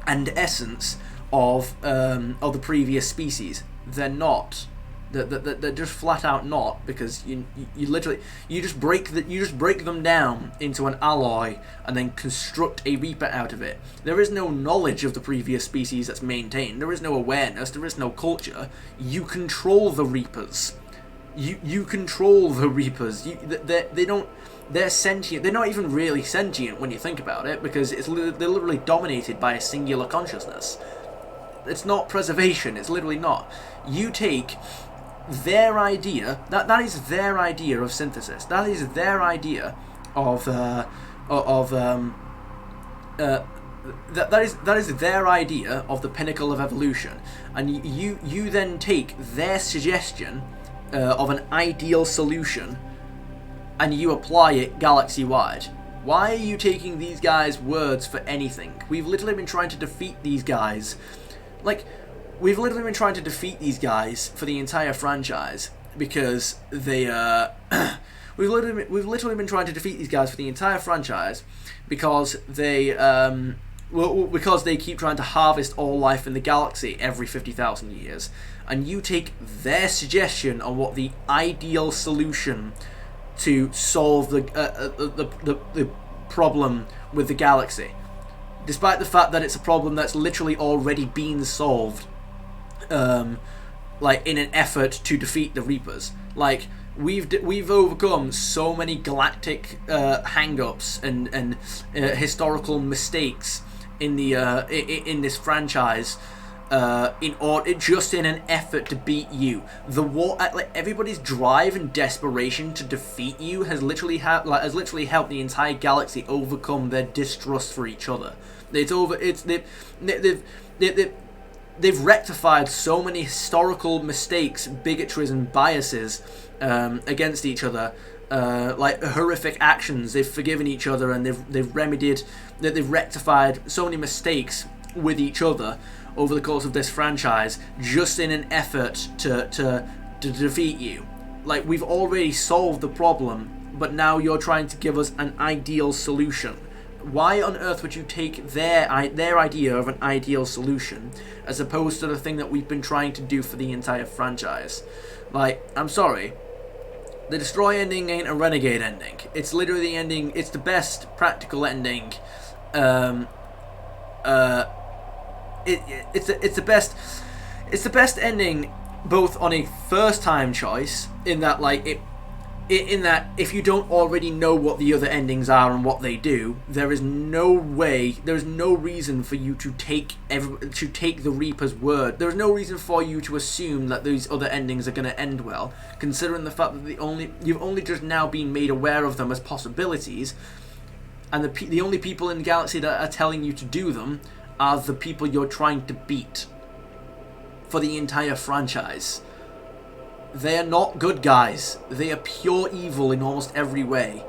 and essence of the previous species. They're not. They're just flat out not, because you just break them down into an alloy and then construct a Reaper out of it. There is no knowledge of the previous species that's maintained. There is no awareness. There is no culture. You control the Reapers. You control the Reapers. They're sentient. They're not even really sentient when you think about it, because they're literally dominated by a singular consciousness. It's not preservation. It's literally not. You take their idea, that is their idea of synthesis. That is their idea of that is their idea of the pinnacle of evolution, and you then take their suggestion of an ideal solution and you apply it galaxy-wide. Why are you taking these guys' words for anything? We've literally been trying to defeat these guys. We've literally been trying to defeat these guys for the entire franchise because they we've literally been trying to defeat these guys for the entire franchise because they because they keep trying to harvest all life in the galaxy every 50,000 years, and you take their suggestion on what the ideal solution to solve the problem with the galaxy, despite the fact that it's a problem that's literally already been solved. In an effort to defeat the Reapers. We've overcome so many galactic hang-ups and historical mistakes in the in this franchise in an effort to beat you. Everybody's drive and desperation to defeat you has literally helped the entire galaxy overcome their distrust for each other. They've rectified so many historical mistakes, bigotries, and biases against each other, horrific actions. They've forgiven each other, and they've rectified so many mistakes with each other over the course of this franchise, just in an effort to defeat you. We've already solved the problem, but now you're trying to give us an ideal solution. Why on earth would you take their idea of an ideal solution as opposed to the thing that we've been trying to do for the entire franchise? I'm sorry. The Destroy ending ain't a Renegade ending. It's literally the ending. It's the best practical ending. It's the best ending both on a first-time choice, in that like in that if you don't already know what the other endings are and what they do, there is no reason for you to take the Reaper's word. There is no reason for you to assume that these other endings are going to end well, considering the fact that you've only just now been made aware of them as possibilities, and the only people in the galaxy that are telling you to do them are the people you're trying to beat for the entire franchise. They are not good guys. They are pure evil in almost every way.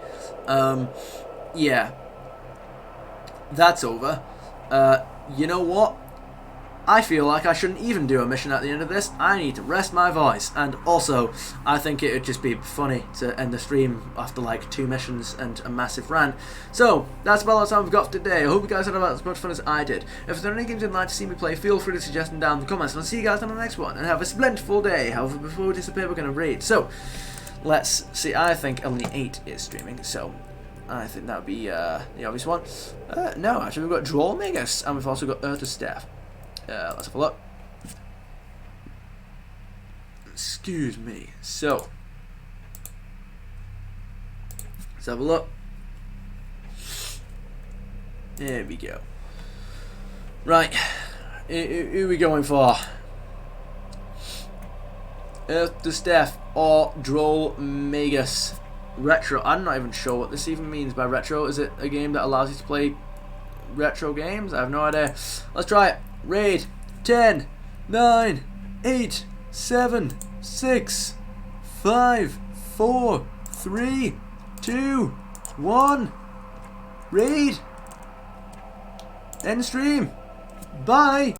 Yeah. That's over. You know what? I feel like I shouldn't even do a mission at the end of this. I need to rest my voice. And also, I think it would just be funny to end the stream after like 2 missions and a massive rant. So, that's about all the time we've got for today. I hope you guys had about as much fun as I did. If there are any games you'd like to see me play, feel free to suggest them down in the comments. And I'll see you guys on the next one. And have a splendid day. However, before we disappear, we're going to raid. So, let's see. I think only 8 is streaming. So, I think that would be the obvious one. No, actually, we've got Droll Megas. And we've also got Earth of Staff. Let's have a look. Excuse me. So, let's have a look. There we go. Right. Who are we going for? Earth to Steph or Droll Magus? Retro. I'm not even sure what this even means by retro. Is it a game that allows you to play retro games? I have no idea. Let's try it. Raid 10, 9, 8, 7, 6, 5, 4, 3, 2, 1. Raid. End stream. Bye.